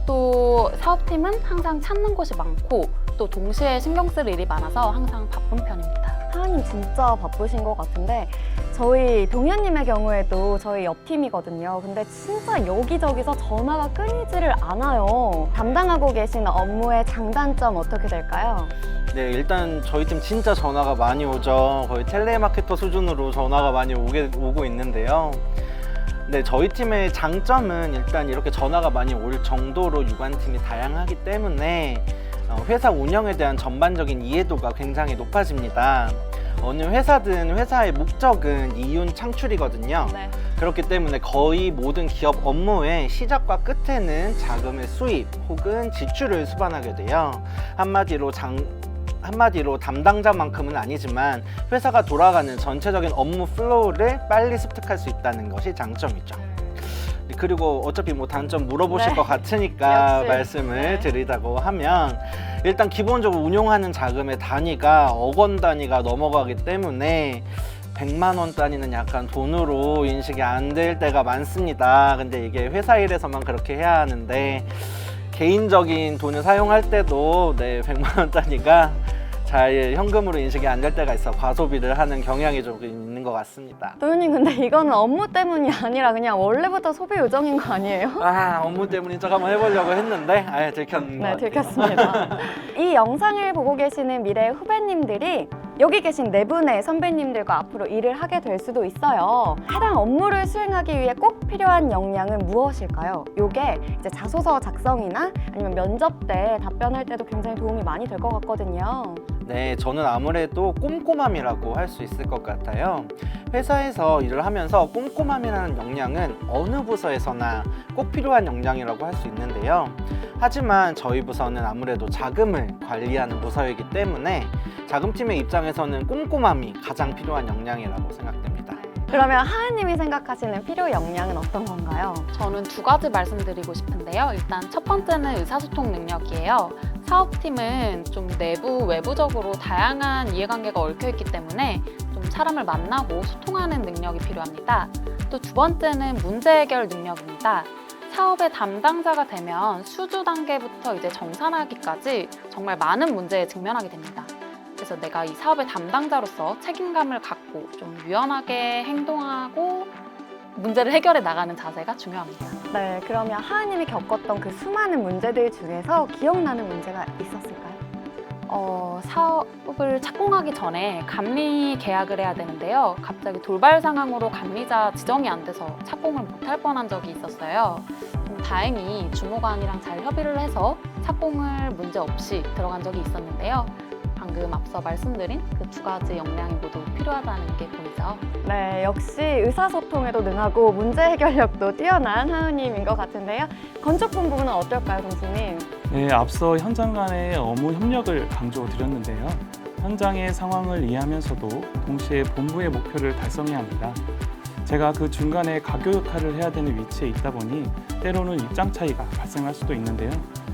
또 사업팀은 항상 찾는 곳이 많고 또 동시에 신경 쓸 일이 많아서 항상 바쁜 편입니다. 하은님 진짜 바쁘신 것 같은데 저희 동현님의 경우에도 저희 옆팀이거든요. 근데 진짜 여기저기서 전화가 끊이지를 않아요. 담당하고 계신 업무의 장단점 어떻게 될까요? 네, 일단 저희 팀 진짜 전화가 많이 오죠. 거의 텔레마케터 수준으로 전화가 많이 오고 있는데요. 네, 저희 팀의 장점은 일단 이렇게 전화가 많이 올 정도로 유관팀이 다양하기 때문에 회사 운영에 대한 전반적인 이해도가 굉장히 높아집니다. 어느 회사든 회사의 목적은 이윤 창출이거든요. 네. 그렇기 때문에 거의 모든 기업 업무의 시작과 끝에는 자금의 수입 혹은 지출을 수반하게 돼요. 한마디로 담당자만큼은 아니지만 회사가 돌아가는 전체적인 업무 플로우를 빨리 습득할 수 있다는 것이 장점이죠. 그리고 어차피 뭐 단점 물어보실 네. 것 같으니까 역시. 말씀을 네. 드리자고 하면 일단 기본적으로 운용하는 자금의 단위가 억 원 단위가 넘어가기 때문에 100만 원 단위는 약간 돈으로 인식이 안 될 때가 많습니다. 근데 이게 회사 일에서만 그렇게 해야 하는데 개인적인 돈을 사용할 때도 100만 원 단위가 잘 현금으로 인식이 안 될 때가 있어 과소비를 하는 경향이 좀 있는 것 같습니다. 도현님 근데 이거는 업무 때문이 아니라 그냥 원래부터 소비 요정인 거 아니에요? 업무 때문인 척 한번 해보려고 했는데 들켰는 것 네, 같아요. 들켰습니다. 이 영상을 보고 계시는 미래 후배님들이 여기 계신 네 분의 선배님들과 앞으로 일을 하게 될 수도 있어요. 해당 업무를 수행하기 위해 꼭 필요한 역량은 무엇일까요? 이게 이제 자소서 작성이나 아니면 면접 때 답변할 때도 굉장히 도움이 많이 될 것 같거든요. 네, 저는 아무래도 꼼꼼함이라고 할 수 있을 것 같아요. 회사에서 일을 하면서 꼼꼼함이라는 역량은 어느 부서에서나 꼭 필요한 역량이라고 할 수 있는데요. 하지만 저희 부서는 아무래도 자금을 관리하는 부서이기 때문에 자금팀의 입장에서는 꼼꼼함이 가장 필요한 역량이라고 생각됩니다. 그러면 하은님이 생각하시는 필요 역량은 어떤 건가요? 저는 두 가지 말씀드리고 싶은데요. 일단 첫 번째는 의사소통 능력이에요. 사업팀은 좀 내부, 외부적으로 다양한 이해관계가 얽혀있기 때문에 좀 사람을 만나고 소통하는 능력이 필요합니다. 또 두 번째는 문제 해결 능력입니다. 사업의 담당자가 되면 수주 단계부터 이제 정산하기까지 정말 많은 문제에 직면하게 됩니다. 그래서 내가 이 사업의 담당자로서 책임감을 갖고 좀 유연하게 행동하고 문제를 해결해 나가는 자세가 중요합니다. 네, 그러면 하은님이 겪었던 그 수많은 문제들 중에서 기억나는 문제가 있었을까요? 사업을 착공하기 전에 감리 계약을 해야 되는데요. 갑자기 돌발 상황으로 감리자 지정이 안 돼서 착공을 못할 뻔한 적이 있었어요. 다행히 주무관이랑 잘 협의를 해서 착공을 문제 없이 들어간 적이 있었는데요. 방금 앞서 말씀드린 그 두 가지 역량이 모두 필요하다는 게 보이죠. 네, 역시 의사소통에도 능하고 문제 해결력도 뛰어난 하은님인 것 같은데요. 건축본 부분은 어떨까요, 동수님? 네, 앞서 현장 간의 업무 협력을 강조드렸는데요. 현장의 상황을 이해하면서도 동시에 본부의 목표를 달성해야 합니다. 제가 그 중간에 가교 역할을 해야 되는 위치에 있다 보니 때로는 입장 차이가 발생할 수도 있는데요.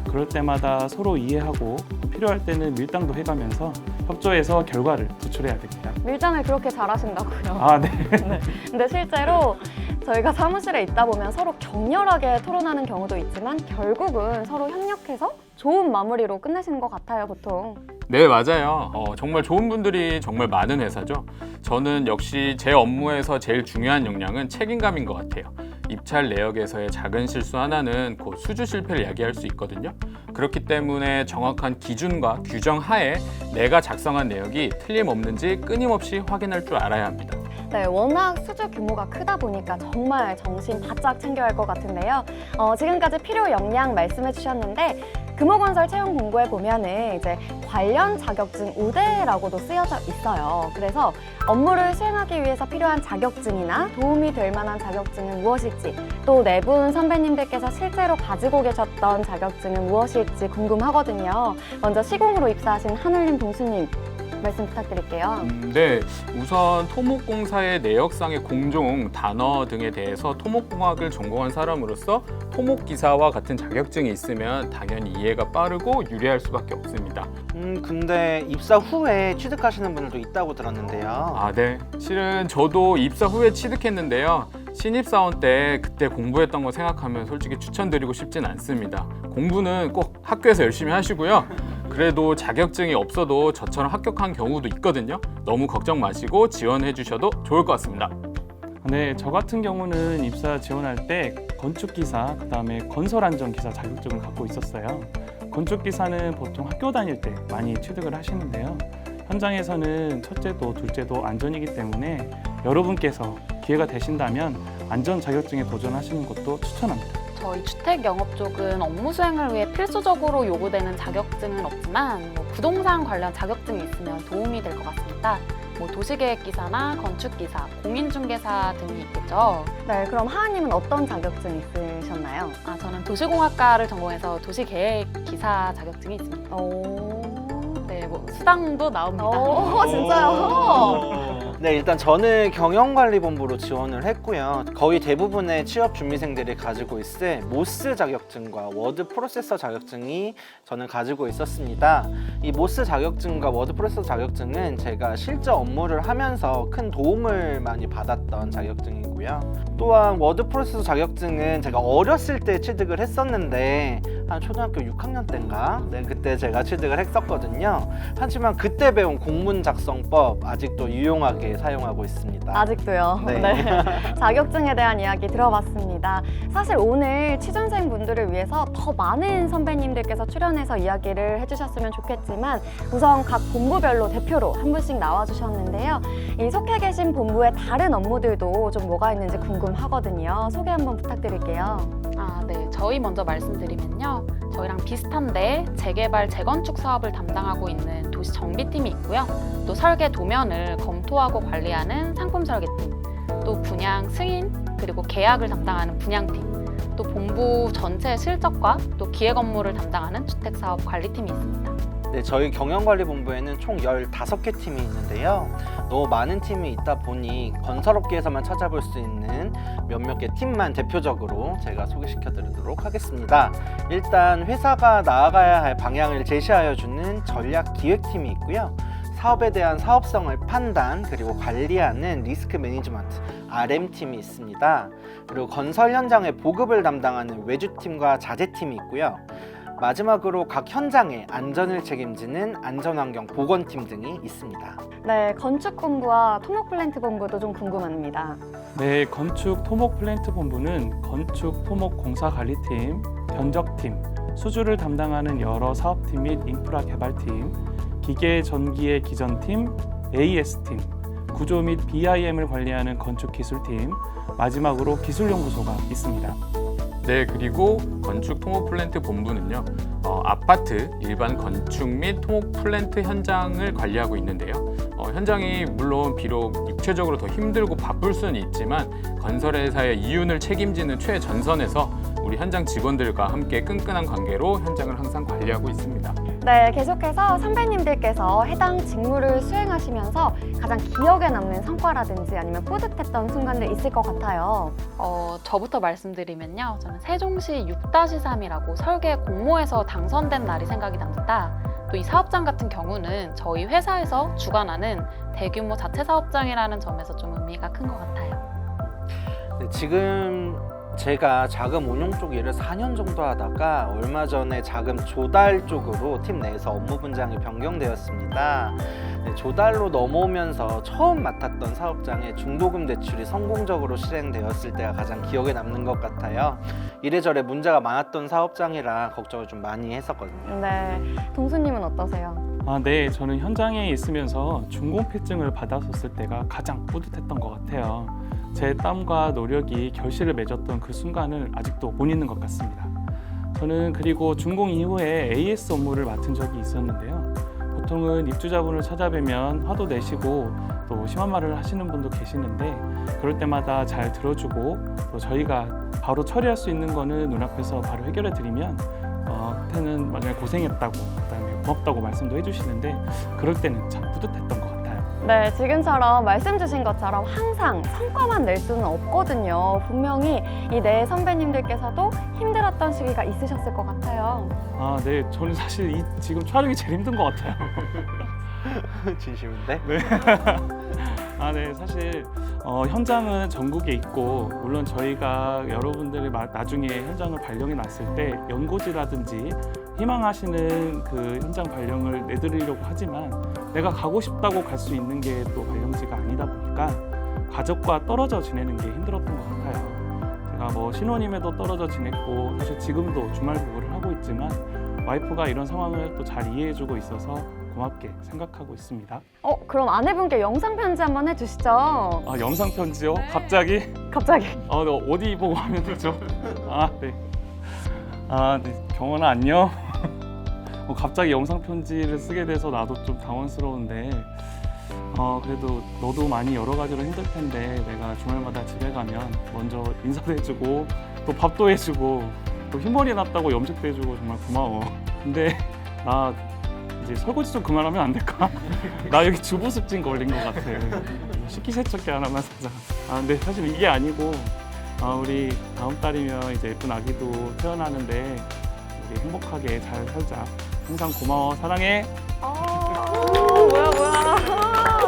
그럴 때마다 서로 이해하고 필요할 때는 밀당도 해가면서 협조해서 결과를 도출해야 됩니다. 밀당을 그렇게 잘하신다고요? 아, 네. 근데 실제로 저희가 사무실에 있다 보면 서로 격렬하게 토론하는 경우도 있지만 결국은 서로 협력해서 좋은 마무리로 끝내시는 것 같아요, 보통. 네, 맞아요. 정말 좋은 분들이 정말 많은 회사죠. 저는 역시 제 업무에서 제일 중요한 역량은 책임감인 것 같아요. 입찰 내역에서의 작은 실수 하나는 곧 수주 실패를 야기할 수 있거든요. 그렇기 때문에 정확한 기준과 규정 하에 내가 작성한 내역이 틀림없는지 끊임없이 확인할 줄 알아야 합니다. 네, 워낙 수주 규모가 크다 보니까 정말 정신 바짝 챙겨야 할 것 같은데요. 지금까지 필요 역량 말씀해 주셨는데 금호건설 채용 공고에 보면은 이제 관련 자격증 우대라고도 쓰여져 있어요. 그래서 업무를 수행하기 위해서 필요한 자격증이나 도움이 될 만한 자격증은 무엇일지, 또 네 분 선배님들께서 실제로 가지고 계셨던 자격증은 무엇일지 궁금하거든요. 먼저 시공으로 입사하신 한울림 동수님 말씀 부탁드릴게요. 네, 우선 토목공사의 내역상의 공종, 단어 등에 대해서 토목공학을 전공한 사람으로서 토목기사와 같은 자격증이 있으면 당연히 이해가 빠르고 유리할 수밖에 없습니다. 근데 입사 후에 취득하시는 분들도 있다고 들었는데요. 아, 네. 실은 저도 입사 후에 취득했는데요. 신입사원 때 그때 공부했던 거 생각하면 솔직히 추천드리고 싶진 않습니다. 공부는 꼭 학교에서 열심히 하시고요. 그래도 자격증이 없어도 저처럼 합격한 경우도 있거든요. 너무 걱정 마시고 지원해 주셔도 좋을 것 같습니다. 네, 저 같은 경우는 입사 지원할 때 건축기사, 그다음에 건설안전기사 자격증을 갖고 있었어요. 건축기사는 보통 학교 다닐 때 많이 취득을 하시는데요. 현장에서는 첫째도 둘째도 안전이기 때문에 여러분께서 기회가 되신다면 안전 자격증에 도전하시는 것도 추천합니다. 저희 주택 영업 쪽은 업무 수행을 위해 필수적으로 요구되는 자격증은 없지만 부동산 관련 자격증이 있으면 도움이 될 것 같습니다. 도시계획기사나 건축기사, 공인중개사 등이 있겠죠. 네, 그럼 하하님은 어떤 자격증 있으셨나요? 저는 도시공학과를 전공해서 도시계획기사 자격증이 있습니다. 네, 수당도 나옵니다. 오, 진짜요? 네, 일단 저는 경영관리본부로 지원을 했고요. 거의 대부분의 취업 준비생들이 가지고 있을 모스 자격증과 워드 프로세서 자격증이 저는 가지고 있었습니다. 이 모스 자격증과 워드 프로세서 자격증은 제가 실제 업무를 하면서 큰 도움을 많이 받았던 자격증이고요. 또한 워드 프로세서 자격증은 제가 어렸을 때 취득을 했었는데 한 초등학교 6학년 때인가? 네, 그때 제가 취득을 했었거든요. 하지만 그때 배운 공문 작성법 아직도 유용하게 사용하고 있습니다. 아직도요. 네. 네. 자격증에 대한 이야기 들어봤습니다. 사실 오늘 취준생 분들을 위해서 더 많은 선배님들께서 출연해서 이야기를 해주셨으면 좋겠지만 우선 각 본부별로 대표로 한 분씩 나와주셨는데요. 이 속해 계신 본부의 다른 업무들도 좀 뭐가 있는지 궁금하거든요. 소개 한번 부탁드릴게요. 네. 저희 먼저 말씀드리면요. 저희랑 비슷한데 재개발, 재건축 사업을 담당하고 있는 도시정비팀이 있고요. 또 설계 도면을 검토하고 관리하는 상품 설계팀, 또 분양, 승인, 그리고 계약을 담당하는 분양팀, 또 본부 전체 실적과 또 기획 업무를 담당하는 주택사업 관리팀이 있습니다. 네, 저희 경영관리본부에는 총 15개 팀이 있는데요. 너무 많은 팀이 있다 보니 건설업계에서만 찾아볼 수 있는 몇몇 개 팀만 대표적으로 제가 소개시켜 드리도록 하겠습니다. 일단 회사가 나아가야 할 방향을 제시하여 주는 전략기획팀이 있고요. 사업에 대한 사업성을 판단 그리고 관리하는 리스크 매니지먼트 RM팀이 있습니다. 그리고 건설 현장의 보급을 담당하는 외주팀과 자재팀이 있고요. 마지막으로 각 현장의 안전을 책임지는 안전환경 보건팀 등이 있습니다. 네, 건축본부와 토목플랜트본부도 좀 궁금합니다. 네, 건축 토목플랜트 본부는 건축 토목공사관리팀, 견적팀, 수주를 담당하는 여러 사업팀 및 인프라 개발팀, 기계 전기의 기전팀, AS팀, 구조 및 BIM을 관리하는 건축기술팀, 마지막으로 기술연구소가 있습니다. 네, 그리고 건축 토목플랜트 본부는요, 아파트, 일반 건축 및 토목플랜트 현장을 관리하고 있는데요. 현장이 물론 비록 육체적으로 더 힘들고 바쁠 수는 있지만 건설회사의 이윤을 책임지는 최전선에서 우리 현장 직원들과 함께 끈끈한 관계로 현장을 항상 관리하고 있습니다. 네, 계속해서 선배님들께서 해당 직무를 수행하시면서 가장 기억에 남는 성과라든지 아니면 뿌듯했던 순간들 있을 것 같아요. 저부터 말씀드리면요. 저는 세종시 6-3이라고 설계 공모에서 당선된 날이 생각이 납니다. 또 이 사업장 같은 경우는 저희 회사에서 주관하는 대규모 자체 사업장이라는 점에서 좀 의미가 큰 것 같아요. 네, 지금 제가 자금 운용 쪽 일을 4년 정도 하다가 얼마 전에 자금 조달 쪽으로 팀 내에서 업무 분장이 변경되었습니다. 네, 조달로 넘어오면서 처음 맡았던 사업장의 중도금 대출이 성공적으로 실행되었을 때가 가장 기억에 남는 것 같아요. 이래저래 문제가 많았던 사업장이라 걱정을 좀 많이 했었거든요. 네, 동수님은 어떠세요? 네, 저는 현장에 있으면서 준공필증을 받았었을 때가 가장 뿌듯했던 것 같아요. 제 땀과 노력이 결실을 맺었던 그 순간을 아직도 못 잊는 것 같습니다. 저는 그리고 준공 이후에 AS 업무를 맡은 적이 있었는데요. 보통은 입주자분을 찾아뵈면 화도 내시고 또 심한 말을 하시는 분도 계시는데 그럴 때마다 잘 들어주고 또 저희가 바로 처리할 수 있는 거는 눈앞에서 바로 해결해 드리면 그때는 만약에 고생했다고 그다음에 고맙다고 말씀도 해주시는데 그럴 때는 참 뿌듯했던 것 같아요. 네, 지금처럼 말씀 주신 것처럼 항상 성과만 낼 수는 없거든요. 분명히 이 네 선배님들께서도 힘들었던 시기가 있으셨을 것 같아요. 네, 저는 사실 지금 촬영이 제일 힘든 것 같아요. 진심인데? 네, 사실 현장은 전국에 있고 물론 저희가 여러분들이 나중에 현장을 발령이 났을 때 연고지라든지 희망하시는 그 현장 발령을 내드리려고 하지만 내가 가고 싶다고 갈 수 있는 게 또 발령지가 아니다 보니까 가족과 떨어져 지내는 게 힘들었던 것 같아요. 제가 뭐 신혼임에도 떨어져 지냈고 사실 지금도 주말 부부를 하고 있지만 와이프가 이런 상황을 또 잘 이해해주고 있어서 고맙게 생각하고 있습니다. 그럼 아내분께 영상 편지 한번 해주시죠. 영상 편지요? 갑자기? 갑자기. 네, 어디 보고 하면 되죠? 네. 네. 경원아 안녕. 갑자기 영상 편지를 쓰게 돼서 나도 좀 당황스러운데 그래도 너도 많이 여러 가지로 힘들 텐데 내가 주말마다 집에 가면 먼저 인사도 해주고 또 밥도 해주고 또 흰머리 났다고 염색도 해주고 정말 고마워. 근데 나 이제 설거지 좀 그만하면 안 될까? 나 여기 주부습진 걸린 것 같아. 식기세척기 하나만 사자. 근데 사실 이게 아니고 우리 다음 달이면 이제 예쁜 아기도 태어나는데 우리 행복하게 잘 살자. 항상 고마워. 사랑해. 뭐야.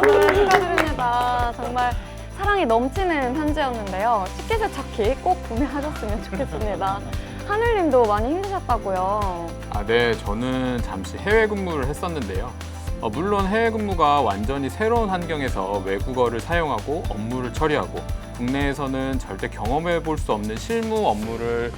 네, 축하드립니다. 정말 사랑이 넘치는 편지였는데요. 식기세척기 꼭 구매하셨으면 좋겠습니다. 하늘님도 많이 힘드셨다고요. 네, 저는 잠시 해외 근무를 했었는데요. 물론 해외 근무가 완전히 새로운 환경에서 외국어를 사용하고 업무를 처리하고 국내에서는 절대 경험해 볼 수 없는 실무 업무를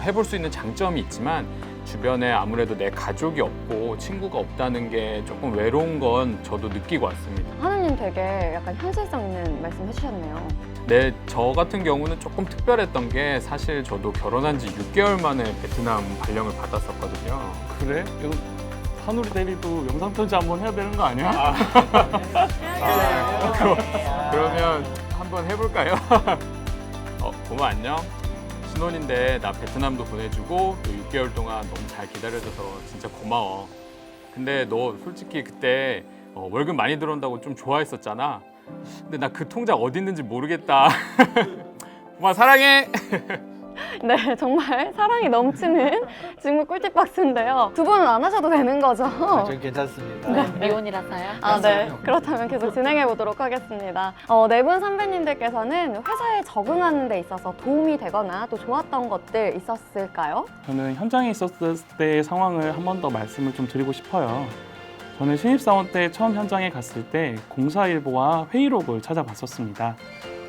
해볼 수 있는 장점이 있지만 주변에 아무래도 내 가족이 없고 친구가 없다는 게 조금 외로운 건 저도 느끼고 왔습니다. 하늘님 되게 약간 현실성 있는 말씀 해주셨네요. 네, 저 같은 경우는 조금 특별했던 게 사실 저도 결혼한 지 6개월 만에 베트남 발령을 받았었거든요. 그래? 이거 한우리 대리도 영상 편지 한번 해야 되는 거 아니야? 그러면 한번 해볼까요? 고마 안녕. 신혼인데 나 베트남도 보내주고 또 6개월 동안 너무 잘 기다려줘서 진짜 고마워. 근데 너 솔직히 그때 월급 많이 들어온다고 좀 좋아했었잖아. 근데 나 그 통장 어디 있는지 모르겠다. 고마 사랑해. 네, 정말 사랑이 넘치는 직무 꿀팁 박스인데요. 두 분은 안 하셔도 되는 거죠? 전 괜찮습니다. 미혼이라서요. 네. 그렇다면 계속 진행해 보도록 하겠습니다. 네 분 선배님들께서는 회사에 적응하는 데 있어서 도움이 되거나 또 좋았던 것들 있었을까요? 저는 현장에 있었을 때 상황을 한 번 더 말씀을 좀 드리고 싶어요. 저는 신입사원 때 처음 현장에 갔을 때 공사일보와 회의록을 찾아봤었습니다.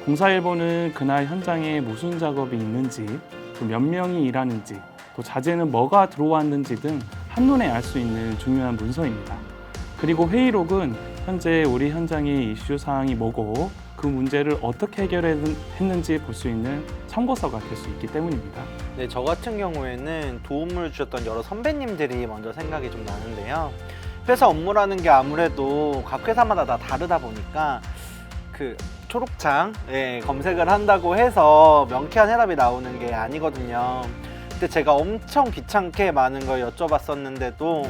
공사일보는 그날 현장에 무슨 작업이 있는지, 또 몇 명이 일하는지, 또 자재는 뭐가 들어왔는지 등 한눈에 알 수 있는 중요한 문서입니다. 그리고 회의록은 현재 우리 현장의 이슈 사항이 뭐고 그 문제를 어떻게 해결했는지 볼 수 있는 참고서가 될 수 있기 때문입니다. 네, 저 같은 경우에는 도움을 주셨던 여러 선배님들이 먼저 생각이 좀 나는데요. 회사 업무라는 게 아무래도 각 회사마다 다 다르다 보니까 그 초록창 검색을 한다고 해서 명쾌한 해답이 나오는 게 아니거든요. 근데 제가 엄청 귀찮게 많은 걸 여쭤봤었는데도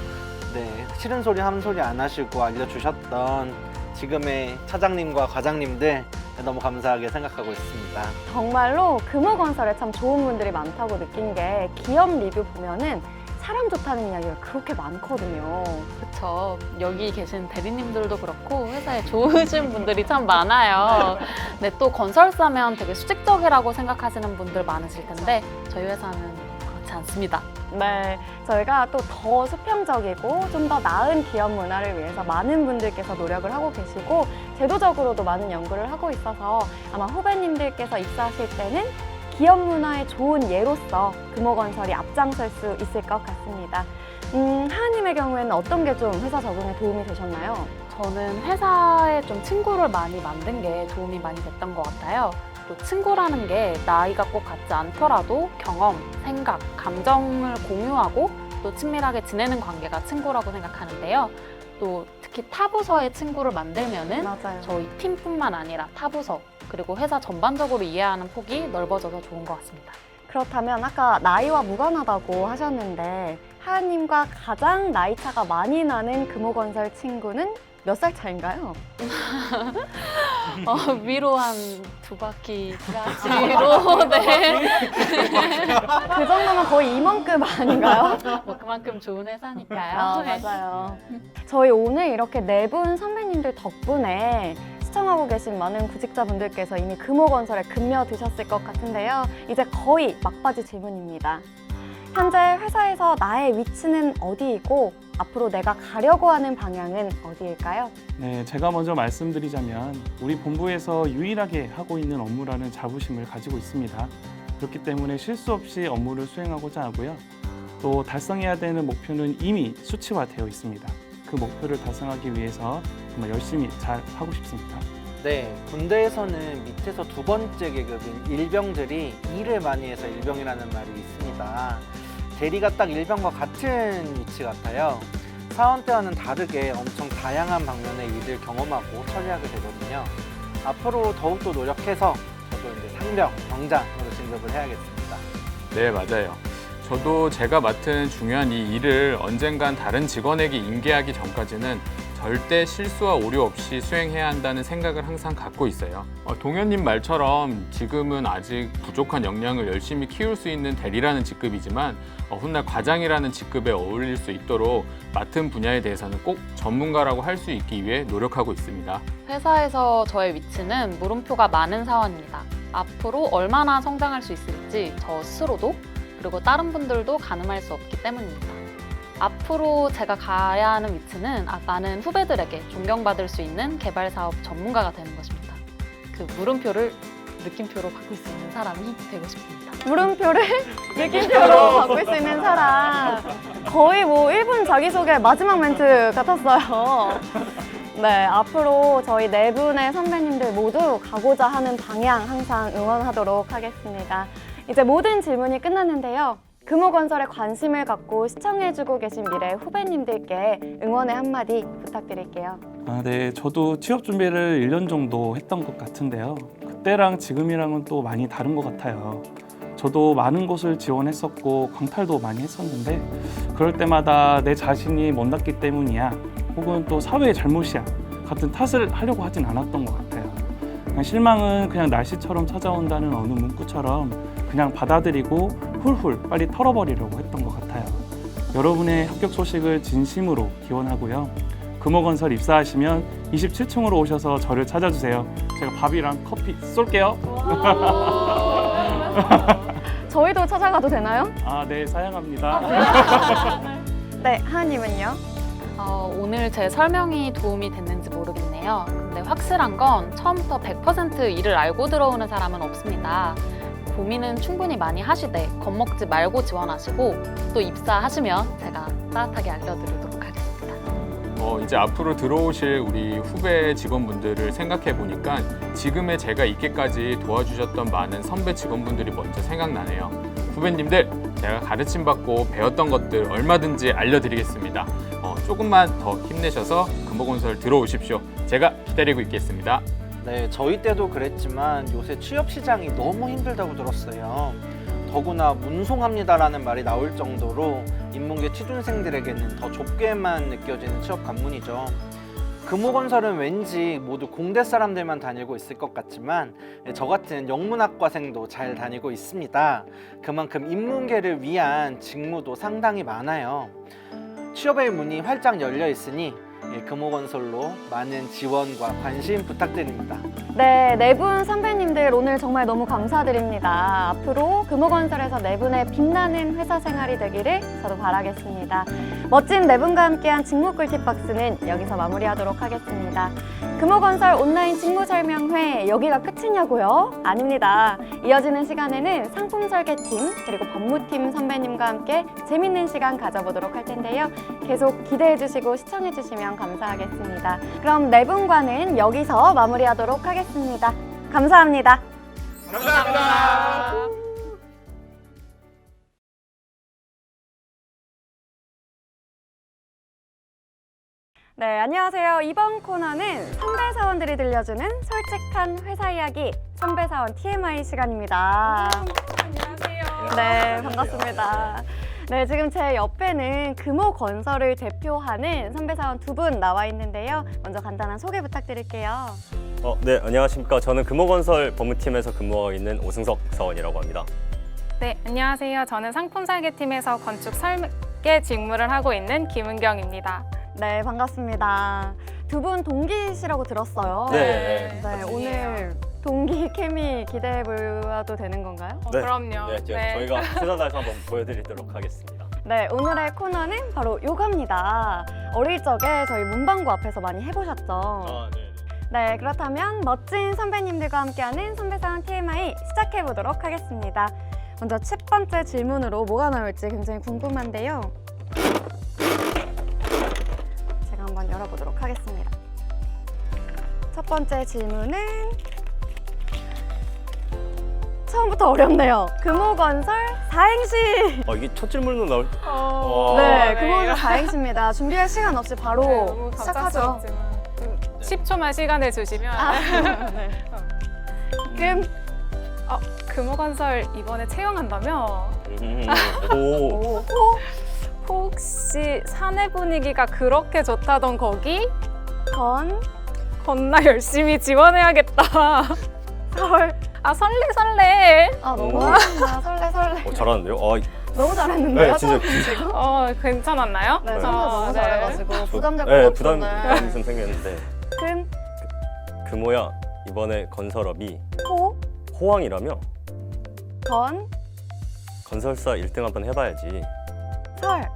네, 싫은 소리 한 소리 안 하시고 알려주셨던 지금의 차장님과 과장님들 너무 감사하게 생각하고 있습니다. 정말로 금호건설에 참 좋은 분들이 많다고 느낀 게 기업 리뷰 보면은 사람 좋다는 이야기가 그렇게 많거든요. 그렇죠. 여기 계신 대리님들도 그렇고 회사에 좋으신 분들이 참 많아요. 근데 또 건설사면 되게 수직적이라고 생각하시는 분들 많으실 텐데 저희 회사는 그렇지 않습니다. 네, 저희가 또 더 수평적이고 좀 더 나은 기업 문화를 위해서 많은 분들께서 노력을 하고 계시고 제도적으로도 많은 연구를 하고 있어서 아마 후배님들께서 입사하실 때는 기업 문화의 좋은 예로서 금호건설이 앞장설 수 있을 것 같습니다. 하은님의 경우에는 어떤 게 좀 회사 적응에 도움이 되셨나요? 저는 회사에 좀 친구를 많이 만든 게 도움이 많이 됐던 것 같아요. 또 친구라는 게 나이가 꼭 같지 않더라도 경험, 생각, 감정을 공유하고 또 친밀하게 지내는 관계가 친구라고 생각하는데요. 또 특히 타부서의 친구를 만들면은 맞아요. 저희 팀뿐만 아니라 타부서 그리고 회사 전반적으로 이해하는 폭이 넓어져서 좋은 것 같습니다. 그렇다면 아까 나이와 무관하다고 하셨는데 하은님과 가장 나이 차가 많이 나는 금호건설 친구는 몇 살 차인가요? 위로 한 2바퀴까지로 네. 그 정도면 거의 임원급 아닌가요? 뭐 그만큼 좋은 회사니까요. 아, 맞아요. 저희 오늘 이렇게 네 분 선배님들 덕분에 시청하고 계신 많은 구직자분들께서 이미 금호건설에 금며드셨을 것 같은데요. 이제 거의 막바지 질문입니다. 현재 회사에서 나의 위치는 어디이고 앞으로 내가 가려고 하는 방향은 어디일까요? 네, 제가 먼저 말씀드리자면 우리 본부에서 유일하게 하고 있는 업무라는 자부심을 가지고 있습니다. 그렇기 때문에 실수 없이 업무를 수행하고자 하고요. 또 달성해야 되는 목표는 이미 수치화되어 있습니다. 그 목표를 달성하기 위해서 정말 열심히 잘 하고 싶습니다. 네, 군대에서는 밑에서 두 번째 계급인 일병들이 일을 많이 해서 일병이라는 말이 있습니다. 대리가 딱 일병과 같은 위치 같아요. 사원 때와는 다르게 엄청 다양한 방면의 일을 경험하고 처리하게 되거든요. 앞으로 더욱더 노력해서 저도 이제 상병, 병장으로 진급을 해야겠습니다. 네, 맞아요. 저도 제가 맡은 중요한 이 일을 언젠간 다른 직원에게 인계하기 전까지는 절대 실수와 오류 없이 수행해야 한다는 생각을 항상 갖고 있어요. 동현님 말처럼 지금은 아직 부족한 역량을 열심히 키울 수 있는 대리라는 직급이지만 훗날 과장이라는 직급에 어울릴 수 있도록 맡은 분야에 대해서는 꼭 전문가라고 할 수 있기 위해 노력하고 있습니다. 회사에서 저의 위치는 물음표가 많은 사원입니다. 앞으로 얼마나 성장할 수 있을지 저 스스로도 그리고 다른 분들도 가늠할 수 없기 때문입니다. 앞으로 제가 가야 하는 위치는 많은 후배들에게 존경받을 수 있는 개발 사업 전문가가 되는 것입니다. 그 물음표를 느낌표로 바꿀 수 있는 사람이 되고 싶습니다. 물음표를 느낌표로 바꿀 수 있는 사람. 거의 뭐 1분 자기소개 마지막 멘트 같았어요. 네, 앞으로 저희 네 분의 선배님들 모두 가고자 하는 방향 항상 응원하도록 하겠습니다. 이제 모든 질문이 끝났는데요. 금호건설에 관심을 갖고 시청해주고 계신 미래 후배님들께 응원의 한마디 부탁드릴게요. 네, 저도 취업 준비를 1년 정도 했던 것 같은데요. 그때랑 지금이랑은 또 많이 다른 것 같아요. 저도 많은 곳을 지원했었고 광탈도 많이 했었는데 그럴 때마다 내 자신이 못났기 때문이야 혹은 또 사회의 잘못이야 같은 탓을 하려고 하진 않았던 것 같아요. 그냥 실망은 그냥 날씨처럼 찾아온다는 어느 문구처럼 그냥 받아들이고 훌훌 빨리 털어버리려고 했던 것 같아요. 여러분의 합격 소식을 진심으로 기원하고요. 금호건설 입사하시면 27층으로 오셔서 저를 찾아주세요. 제가 밥이랑 커피 쏠게요. 저희도 찾아가도 되나요? 네, 사양합니다. 네, 하은님은요? 오늘 제 설명이 도움이 됐는지 모르겠네요. 근데 확실한 건 처음부터 100% 일을 알고 들어오는 사람은 없습니다. 고민은 충분히 많이 하시되 겁먹지 말고 지원하시고 또 입사하시면 제가 따뜻하게 알려드리도록 하겠습니다. 이제 앞으로 들어오실 우리 후배 직원분들을 생각해 보니까 지금의 제가 있기까지 도와주셨던 많은 선배 직원분들이 먼저 생각나네요. 후배님들, 제가 가르침받고 배웠던 것들 얼마든지 알려드리겠습니다. 조금만 더 힘내셔서 금호건설 들어오십시오. 제가 기다리고 있겠습니다. 네, 저희 때도 그랬지만 요새 취업 시장이 너무 힘들다고 들었어요. 더구나 문송합니다라는 말이 나올 정도로 인문계 취준생들에게는 더 좁게만 느껴지는 취업 관문이죠. 금호건설은 왠지 모두 공대 사람들만 다니고 있을 것 같지만 저 같은 영문학과생도 잘 다니고 있습니다. 그만큼 인문계를 위한 직무도 상당히 많아요. 취업의 문이 활짝 열려 있으니 금호건설로 많은 지원과 관심 부탁드립니다. 네, 네 분 선배님들 오늘 정말 너무 감사드립니다. 앞으로 금호건설에서 네 분의 빛나는 회사 생활이 되기를 저도 바라겠습니다. 멋진 네 분과 함께한 직무 꿀팁박스는 여기서 마무리하도록 하겠습니다. 금호건설 온라인 직무 설명회 여기가 끝이냐고요? 아닙니다. 이어지는 시간에는 상품 설계팀 그리고 법무팀 선배님과 함께 재밌는 시간 가져보도록 할 텐데요. 계속 기대해 주시고 시청해 주시면 감사하겠습니다. 그럼 네 분과는 여기서 마무리하도록 하겠습니다. 감사합니다. 감사합니다. 네, 안녕하세요. 이번 코너는 선배 사원들이 들려주는 솔직한 회사 이야기 선배 사원 TMI 시간입니다. 안녕하세요. 네, 반갑습니다. 네, 지금 제 옆에는 금호건설을 대표하는 선배 사원 두 분 나와 있는데요. 먼저 간단한 소개 부탁드릴게요. 네, 안녕하십니까. 저는 금호건설 법무팀에서 근무하고 있는 오승석 사원이라고 합니다. 네, 안녕하세요. 저는 상품 설계팀에서 건축 설계 직무를 하고 있는 김은경입니다. 네, 반갑습니다. 두 분 동기시라고 들었어요. 네. 네, 오늘 동기 케미 기대해 봐도 되는 건가요? 네. 그럼요. 네, 저희가 최선을 다해서 한번 보여드리도록 하겠습니다. 네, 오늘의 코너는 바로 요가입니다. 어릴 적에 저희 문방구 앞에서 많이 해보셨죠? 네. 네, 그렇다면 멋진 선배님들과 함께하는 선배사원 TMI 시작해보도록 하겠습니다. 먼저 첫 번째 질문으로 뭐가 나올지 굉장히 궁금한데요. 제가 한번 열어보도록 하겠습니다. 첫 번째 질문은 처음부터 어렵네요. 금호건설 사행시. 이게 첫 질문으로 나올 때. 네, 금호건설 사행시입니다. 준비할 시간 없이 바로 너무 시작하죠. 갑작스럽지만 10초만 시간을 주시면 네. 금. 금호건설 이번에 채용한다며? 오. 혹시 사내 분위기가 그렇게 좋다던 거기? 건나 열심히 지원해야겠다. 설. 설레. 너무 잘한다. 설레. 잘하는데요? 너무 잘했는데요? 네, 진짜. 지금? 괜찮았나요? 네, 진짜 너무 네. 잘해가지고 부담될 것 네, 같은데. 부담이 좀 생겼는데. 금, 금호야, 이번에 건설업이 호, 호황이라며 건, 건설사 1등 한번 해봐야지. 설.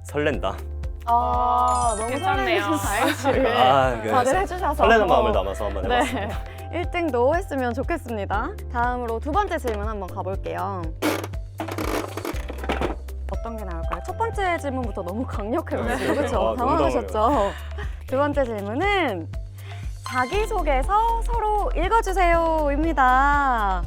설렌다. 너무 괜찮네요. 설레는 사행시를 그래서 다들 해주셔서 설레는 마음을 담아서 한번 네, 해봤습니다. 1등도 했으면 좋겠습니다. 다음으로 두 번째 질문 한번 가볼게요. 어떤 게 나올까요? 첫 번째 질문부터 너무 강력해가지고 그렇죠? 너무 당황하셨죠? 두 번째 질문은 자기소개서 서로 읽어주세요입니다.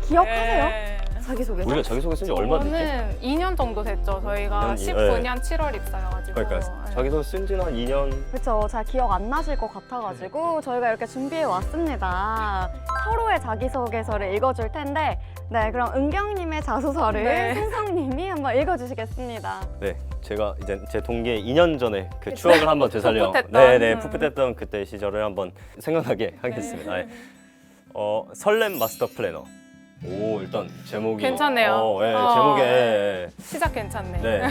기억하세요? 네. 자기소개서? 우리가 자기소개 쓴 지 얼마 됐지? 저는 2년 정도 됐죠. 저희가 2년, 19년 7월 입사여가지고. 그러니까 자기소개 쓴 지는 한 2년. 그렇죠. 잘 기억 안 나실 것 같아가지고 저희가 이렇게 준비해 왔습니다. 서로의 자기소개서를 읽어줄 텐데, 네, 그럼 은경님의 자소서를 네. 승성님이 한번 읽어주시겠습니다. 네, 제가 이제 제 동기의 2년 전에 그 추억을 한번 되살려. 풋풋했던. 풋풋했던 그때 시절을 한번 생각나게 하겠습니다. 네. 설렘 마스터 플래너. 오, 일단 제목이 괜찮네요. 제목에 시작 괜찮네. 네.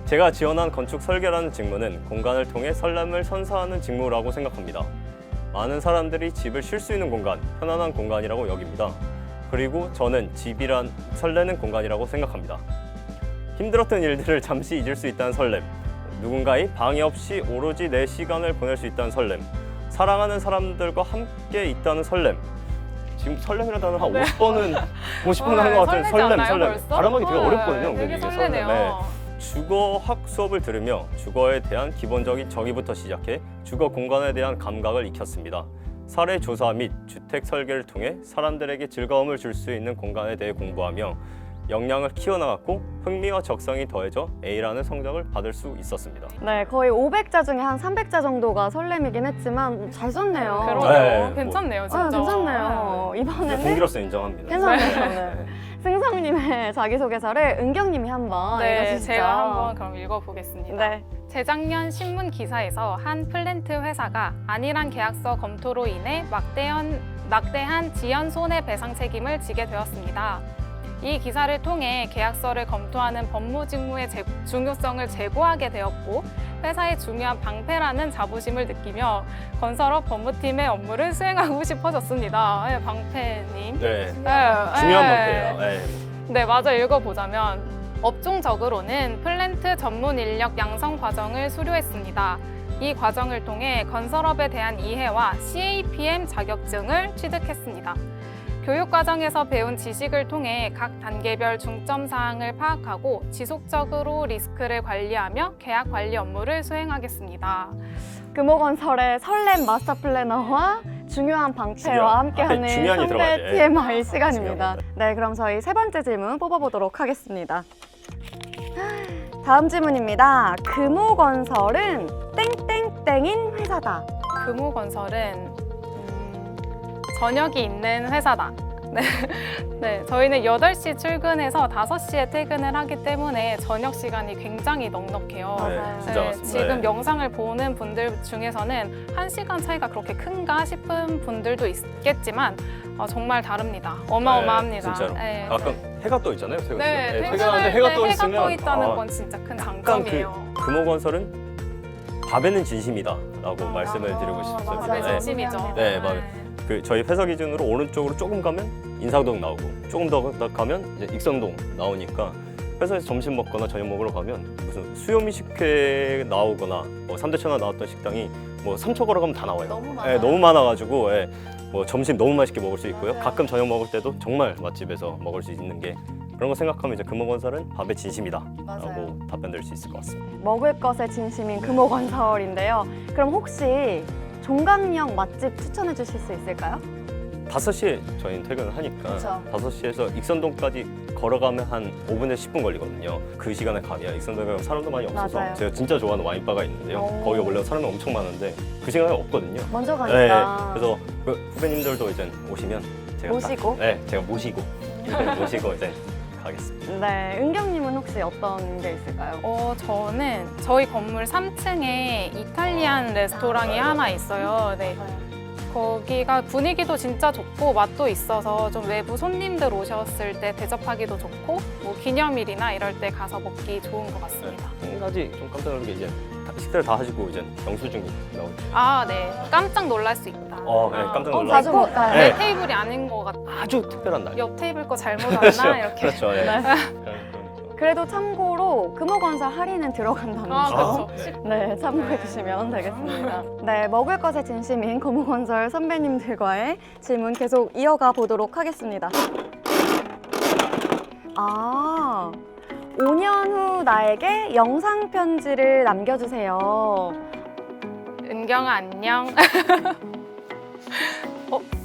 제가 지원한 건축 설계라는 직무는 공간을 통해 설렘을 선사하는 직무라고 생각합니다. 많은 사람들이 집을 쉴 수 있는 공간, 편안한 공간이라고 여깁니다. 그리고 저는 집이란 설레는 공간이라고 생각합니다. 힘들었던 일들을 잠시 잊을 수 있다는 설렘, 누군가의 방해 없이 오로지 내 시간을 보낼 수 있다는 설렘, 사랑하는 사람들과 함께 있다는 설렘. 지금 설렘이라는 단어 한 50번은 50번 하는 것 같은 설렘. 벌써? 발음하기 되게 어렵거든요. 되게 이게 설레네요. 설렘. 네. 주거학 수업을 들으며 주거에 대한 기본적인 정의부터 시작해 주거 공간에 대한 감각을 익혔습니다. 사례 조사 및 주택 설계를 통해 사람들에게 즐거움을 줄 수 있는 공간에 대해 공부하며 역량을 키워나갔고 흥미와 적성이 더해져 A라는 성적을 받을 수 있었습니다. 네, 거의 500자 중에 한 300자 정도가 설렘이긴 했지만 잘 썼네요. 그러네요. 네, 괜찮네요, 진짜. 괜찮네요. 이번에는 동기로서 인정합니다. 괜찮네요. 저는. 팀장님의 자기소개서를 은경님이 한번 네, 읽어주시죠. 제가 한번 그럼 읽어보겠습니다. 네. 재작년 신문 기사에서 한 플랜트 회사가 안일한 계약서 검토로 인해 막대한 지연 손해배상 책임을 지게 되었습니다. 이 기사를 통해 계약서를 검토하는 법무 직무의 중요성을 제고하게 되었고 회사의 중요한 방패라는 자부심을 느끼며 건설업 법무팀의 업무를 수행하고 싶어졌습니다. 네, 방패님. 네, 네, 중요한 네. 방패예요. 네. 네, 맞아. 읽어보자면 업종적으로는 플랜트 전문 인력 양성 과정을 수료했습니다. 이 과정을 통해 건설업에 대한 이해와 CAPM 자격증을 취득했습니다. 교육 과정에서 배운 지식을 통해 각 단계별 중점 사항을 파악하고 지속적으로 리스크를 관리하며 계약 관리 업무를 수행하겠습니다. 금호건설의 설렘 마스터 플래너와 중요한 방패와 중요한- 함께하는 앞에 중요한이 선배 들어가야 돼. TMI 시간입니다. 중요한 네, 그럼 저희 세 번째 질문 뽑아보도록 하겠습니다. 다음 질문입니다. 금호건설은 땡땡땡인 회사다. 금호건설은 저녁이 있는 회사다. 네. 네, 저희는 8시 출근해서 5시에 퇴근을 하기 때문에 저녁 시간이 굉장히 넉넉해요. 네, 진짜 맞습니다. 지금 네. 영상을 보는 분들 중에서는 1시간 차이가 그렇게 큰가 싶은 분들도 있겠지만 정말 다릅니다. 어마어마합니다. 네, 진짜로. 네. 가끔 해가 떠 있잖아요. 퇴근 네, 시간에. 퇴근하는데 해가 떠 있으면 해가 떠 있다는 아, 건 진짜 큰 약간 장점이에요. 금호건설은 밥에는 진심이다라고 말씀을 드리고 싶습니다. 밥의 맞아요. 진심이죠. 네, 맞아요. 그 저희 회사 기준으로 오른쪽으로 조금 가면 인사동 나오고 조금 더 가면 이제 익선동 나오니까 회사에서 점심 먹거나 저녁 먹으러 가면 무슨 수요미식회 나오거나 뭐 3대 천하 나왔던 식당이 뭐 3초 걸어가면 다 나와요. 너무 예, 많아요. 너무 많아가지고 예, 뭐 점심 너무 맛있게 먹을 수 있고요. 맞아요. 가끔 저녁 먹을 때도 정말 맛집에서 먹을 수 있는 게 그런 거 생각하면 이제 금호건설은 밥의 맞아요. 진심이다라고 답변 드릴 수 있을 것 같습니다. 먹을 것의 진심인 금호건설인데요. 그럼 혹시 종강역 맛집 추천해 주실 수 있을까요? 5시에 저희는 퇴근을 하니까 그쵸. 5시에서 익선동까지 걸어가면 한 5분에서 10분 걸리거든요. 그 시간에 가면 익선동에 가면 사람도 많이 없어서 맞아요. 제가 진짜 좋아하는 와인바가 있는데요. 오. 거기가 원래 사람이 엄청 많은데 그 시간에 없거든요. 먼저 네, 가니까. 그래서 그 후배님들도 이제 오시면 제가 모시고? 네, 제가 모시고 모시고 이제 가겠습니다. 네, 은경님은 혹시 어떤 게 있을까요? 저는 저희 건물 3층에 이탈리안 레스토랑이 하나 있어요. 네. 거기가 분위기도 진짜 좋고 맛도 있어서 좀 외부 손님들 오셨을 때 대접하기도 좋고 뭐 기념일이나 이럴 때 가서 먹기 좋은 것 같습니다. 한 가지 좀 깜짝 놀란 게 이제 식사를 다 하시고 이제 영수증이 나오죠. 아, 네. 깜짝 놀랄 수 있다. 네, 깜짝 놀라고. 자주 못 가요. 네. 내 테이블이 아닌 것 같다. 아주 특별한 날. 옆 테이블 거 잘못 그렇죠. 왔나? 이렇게. 그렇죠. 예. 네. 그런 그래도 참고로 금호건설 할인은 들어간다는 아, 점. 그렇죠. 네, 참고해 주시면 되겠습니다. 네, 먹을 것의 진심인 금호건설 선배님들과의 질문 계속 이어가 보도록 하겠습니다. 5년 후 나에게 영상 편지를 남겨주세요. 은경아, 안녕.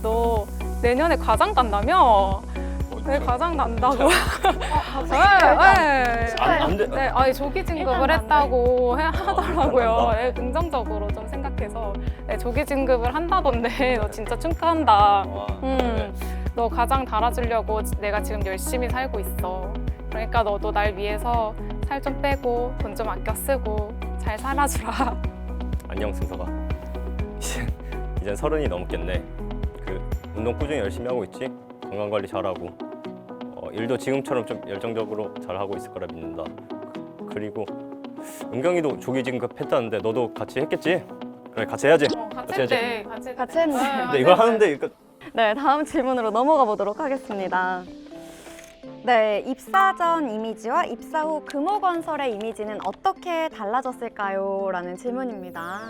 너 내년에 과장 간다며? 네, 과장 난다고. 네, 안 돼. 네, 아니 조기 진급을 일단 안 했다고 하더라고요. 일단 네, 긍정적으로 좀 생각해서 네, 조기 진급을 한다던데 너 진짜 축하한다. 네. 너 가장 달아주려고 내가 지금 열심히 살고 있어. 그러니까 너도 날 위해서 살 좀 빼고 돈 좀 아껴 쓰고 잘 살아주라. 안녕 승서가. 이젠 30이 넘겠네. 그 운동 꾸준히 열심히 하고 있지? 건강 관리 잘하고 일도 지금처럼 좀 열정적으로 잘하고 있을 거라 믿는다. 그리고 은경이도 조기 진급했다는데 너도 같이 했겠지? 그래 같이 해야지. 같이 해야지. 했대. 같이 했네. 근데 이걸 하는데 이거 네, 다음 질문으로 넘어가 보도록 하겠습니다. 네, 입사 전 이미지와 입사 후 금호건설의 이미지는 어떻게 달라졌을까요? 라는 질문입니다.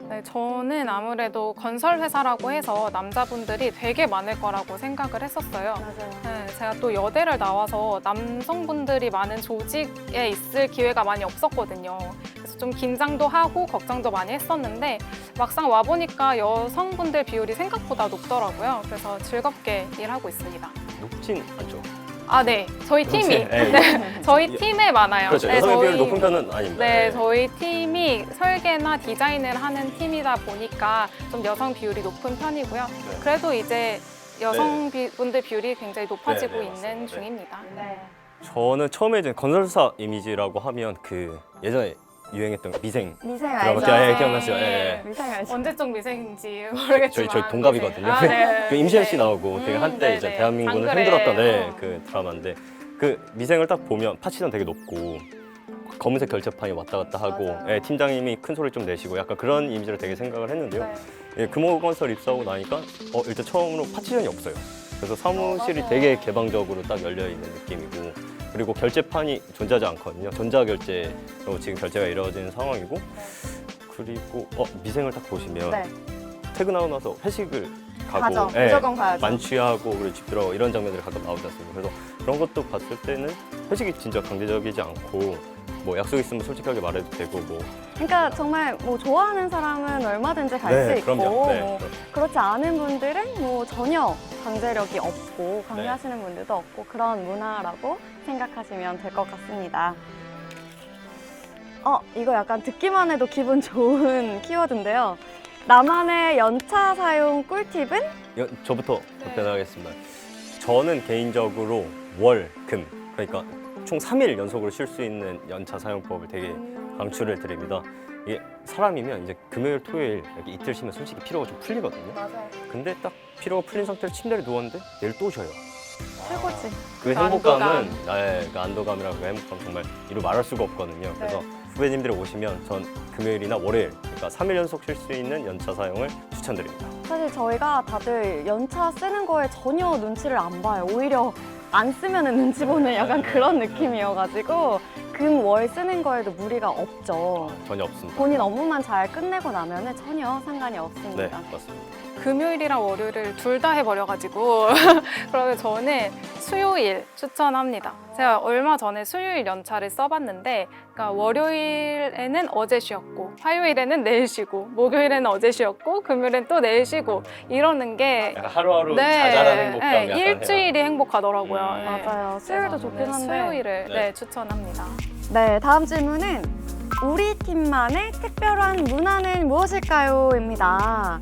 네, 저는 아무래도 건설 회사라고 해서 남자분들이 되게 많을 거라고 생각을 했었어요. 맞아요. 네, 제가 또 여대를 나와서 남성분들이 많은 조직에 있을 기회가 많이 없었거든요. 그래서 좀 긴장도 하고 걱정도 많이 했었는데 막상 와보니까 여성분들 비율이 생각보다 높더라고요. 그래서 즐겁게 일하고 있습니다. 높진 않죠. 아, 네. 저희 팀이. 높지? 네. 네, 저희 팀에 많아요. 그렇죠. 네, 여성의 비율이 저희- 높은 편은 아닙니다. 네, 저희 팀이 설계나 디자인을 하는 팀이다 보니까 좀 여성 비율이 높은 편이고요. 네. 그래도 이제 여성분들 비율이 굉장히 높아지고 네, 있는 맞습니다. 네. 중입니다. 저는 처음에 이제 건설사 이미지라고 하면 그 예전에 유행했던 미생 미생 드라마 알죠? 예, 기억나시죠? 예. 미생 알죠? 언제적 미생인지 모르겠지만 저희 동갑이거든요. 미생. 네. 그 임시현 씨 나오고 되게 한때 네, 이제 네. 대한민국을 장그래. 흔들었던 그 드라마인데 그 미생을 딱 보면 파치는 되게 높고 검은색 결제판이 왔다 갔다 하고 맞아요. 예, 팀장님이 큰 소리 좀 내시고 약간 그런 이미지를 되게 생각을 했는데요. 네. 예, 금호건설 입사하고 나니까 일단 처음으로 파치전이 없어요. 그래서 사무실이 맞아요. 되게 개방적으로 딱 열려 있는 느낌이고 그리고 결제판이 존재하지 않거든요. 전자결제로 지금 결제가 이루어지는 상황이고 그리고 미생을 딱 보시면 네. 퇴근하고 나서 회식을 가고 가죠. 예, 무조건 가야죠. 만취하고 그리고 집 들어가고 이런 장면들이 가끔 나오지 않습니까? 그래서 그런 것도 봤을 때는 회식이 진짜 강제적이지 않고 뭐 약속 있으면 솔직하게 말해도 되고 뭐 그러니까 정말 뭐 좋아하는 사람은 얼마든지 갈 수 있고 그럼요. 네, 뭐 그럼. 그렇지 않은 분들은 뭐 전혀 강제력이 없고 강요하시는 네. 분들도 없고 그런 문화라고 생각하시면 될 것 같습니다. 이거 약간 듣기만 해도 기분 좋은 키워드인데요. 나만의 연차 사용 꿀팁은? 저부터 답변하겠습니다. 저는 개인적으로 월, 금 그러니까 총 3일 연속으로 쉴 수 있는 연차 사용법을 되게 강추를 드립니다. 이게 사람이면 이제 금요일, 토요일 이렇게 이틀 쉬면 솔직히 피로가 좀 풀리거든요. 맞아요. 근데 딱 피로가 풀린 상태로 침대에 누웠는데 내일 또 쉬어요. 최고지. 그 행복감은 그 안도감이라고 그 행복감 정말 이루 말할 수가 없거든요. 그래서 후배님들이 오시면 전 금요일이나 월요일 그러니까 3일 연속 쉴 수 있는 연차 사용을 추천드립니다. 사실 저희가 다들 연차 쓰는 거에 전혀 눈치를 안 봐요. 오히려 안 쓰면은 눈치 보는 약간 그런 느낌이어가지고 금, 월 쓰는 거에도 무리가 없죠. 전혀 없습니다. 본인 업무만 잘 끝내고 나면은 전혀 상관이 없습니다. 네, 맞습니다. 금요일이랑 월요일을 둘 다 해버려가지고 그러면 저는 수요일 추천합니다. 제가 얼마 전에 수요일 연차를 써봤는데 그러니까 월요일에는 어제 쉬었고 화요일에는 내일 쉬고 목요일에는 어제 쉬었고 금요일엔 또 내일 쉬고 이러는 게 약간 하루하루 자잘한 행복감 약간 일주일이 행복하더라고요. 네. 맞아요. 수요일도 좋긴 그래서 한데. 수요일을 네. 추천합니다. 네, 다음 질문은 우리 팀만의 특별한 문화는 무엇일까요? 입니다.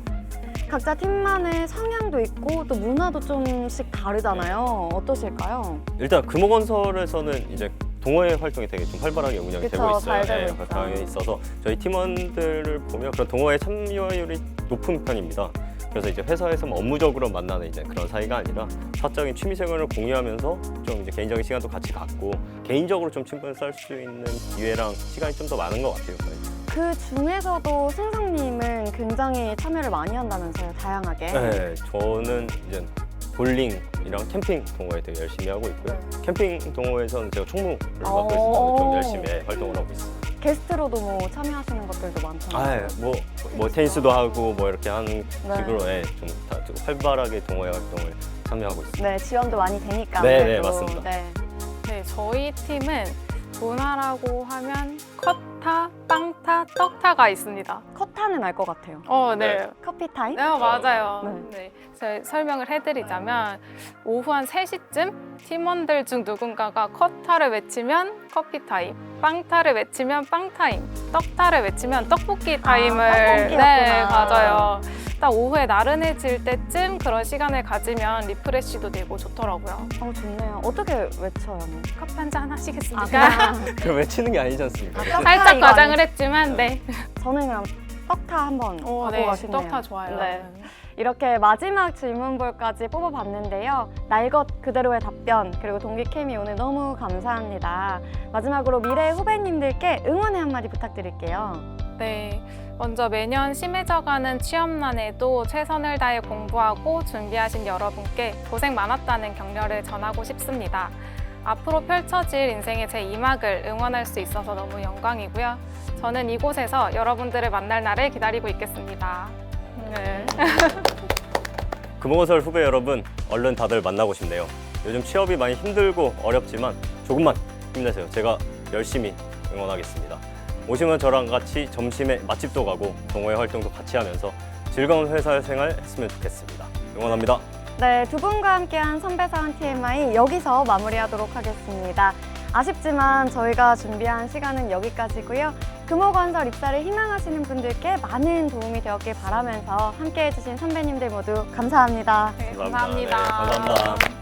각자 팀만의 성향도 있고 또 문화도 좀씩 다르잖아요. 어떠실까요? 일단 금호건설에서는 이제 동호회 활동이 되게 좀 활발하게 운영이 그쵸, 되고 있어요. 잘 되고 있죠. 활동이 있어서 저희 팀원들을 보면 그런 동호회 참여율이 높은 편입니다. 그래서 이제 회사에서 뭐 업무적으로 만나는 이제 그런 사이가 아니라 사적인 취미 생활을 공유하면서 좀 이제 개인적인 시간도 같이 갖고 개인적으로 좀 친분을 쌓을 수 있는 기회랑 시간이 좀 더 많은 것 같아요. 저희. 그 중에서도 승상님은 굉장히 참여를 많이 한다면서요, 다양하게. 네, 저는 이제 볼링이랑 캠핑 동호회 되게 열심히 하고 있고요. 캠핑 동호회에서는 제가 총무를 맡고 있어서 좀 열심히 활동을 하고 있습니다. 게스트로도 뭐 참여하시는 것들도 많잖아요. 뭐 테니스도 하고 뭐 이렇게 하는 네. 식으로 좀 활발하게 동호회 활동을 참여하고 있습니다. 네, 지원도 많이 되니까. 네, 아무래도. 맞습니다. 네. 네, 저희 팀은 문화라고 하면 컷타, 빵타, 떡타가 있습니다. 컷타는 알 것 같아요. 네. 네. 커피 타임? 네, 맞아요. 네. 네. 제가 설명을 해드리자면 오후 한 3시쯤 팀원들 중 누군가가 컷타를 외치면 커피 타임, 빵타를 외치면 빵 타임, 떡타를 외치면 떡볶이 타임을 떡볶이였구나. 네, 맞아요. 딱 오후에 나른해질 때쯤 그런 시간을 가지면 리프레시도 되고 좋더라고요. 좋네요. 어떻게 외쳐요? 뭐? 커피 한잔 하시겠습니까? 그냥 그럼 외치는 게 아니지 않습니까? 떡타 살짝 이거 과장을 했지만 네. 저는 그냥 떡타 한번 갖고 네, 가시네요. 떡타 좋아요. 네. 이렇게 마지막 질문볼까지 뽑아봤는데요. 날 것 그대로의 답변 그리고 동기 케미 오늘 너무 감사합니다. 마지막으로 미래 후배님들께 응원의 한마디 부탁드릴게요. 네, 먼저 매년 심해져가는 취업난에도 최선을 다해 공부하고 준비하신 여러분께 고생 많았다는 격려를 전하고 싶습니다. 앞으로 펼쳐질 인생의 제2막을 응원할 수 있어서 너무 영광이고요. 저는 이곳에서 여러분들을 만날 날을 기다리고 있겠습니다. 네. 금호건설 후배 여러분, 얼른 다들 만나고 싶네요. 요즘 취업이 많이 힘들고 어렵지만 조금만 힘내세요. 제가 열심히 응원하겠습니다. 오시면 저랑 같이 점심에 맛집도 가고 동호회 활동도 같이 하면서 즐거운 회사 생활 했으면 좋겠습니다. 응원합니다. 네, 두 분과 함께한 선배사원 TMI 여기서 마무리하도록 하겠습니다. 아쉽지만 저희가 준비한 시간은 여기까지고요. 금호건설 입사를 희망하시는 분들께 많은 도움이 되었길 바라면서 함께 해주신 선배님들 모두 감사합니다. 네, 감사합니다. 감사합니다. 네, 감사합니다.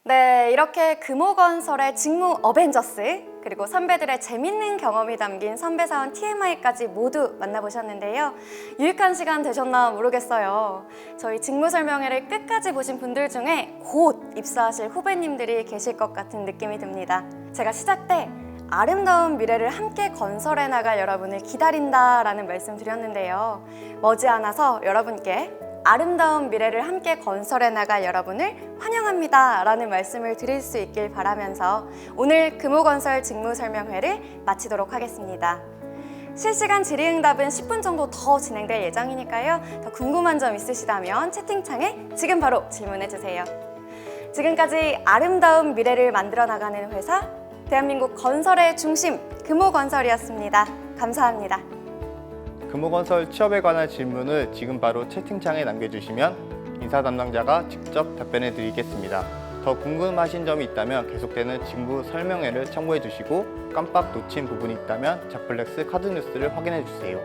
네, 이렇게 금호건설의 직무 어벤져스 그리고 선배들의 재밌는 경험이 담긴 선배사원 TMI까지 모두 만나보셨는데요. 유익한 시간 되셨나 모르겠어요. 저희 직무 설명회를 끝까지 보신 분들 중에 곧 입사하실 후배님들이 계실 것 같은 느낌이 듭니다. 제가 시작 때 아름다운 미래를 함께 건설해 나갈 여러분을 기다린다라는 말씀 드렸는데요. 머지않아서 여러분께 아름다운 미래를 함께 건설해 나갈 여러분을 환영합니다 라는 말씀을 드릴 수 있길 바라면서 오늘 금호건설 직무설명회를 마치도록 하겠습니다. 실시간 질의응답은 10분 정도 더 진행될 예정이니까요. 더 궁금한 점 있으시다면 채팅창에 지금 바로 질문해주세요. 지금까지 아름다운 미래를 만들어 나가는 회사 대한민국 건설의 중심 금호건설이었습니다. 감사합니다. 금호건설 취업에 관한 질문을 지금 바로 채팅창에 남겨주시면 인사 담당자가 직접 답변해 드리겠습니다. 더 궁금하신 점이 있다면 계속되는 직무 설명회를 참고해 주시고 깜빡 놓친 부분이 있다면 자플렉스 카드 뉴스를 확인해 주세요.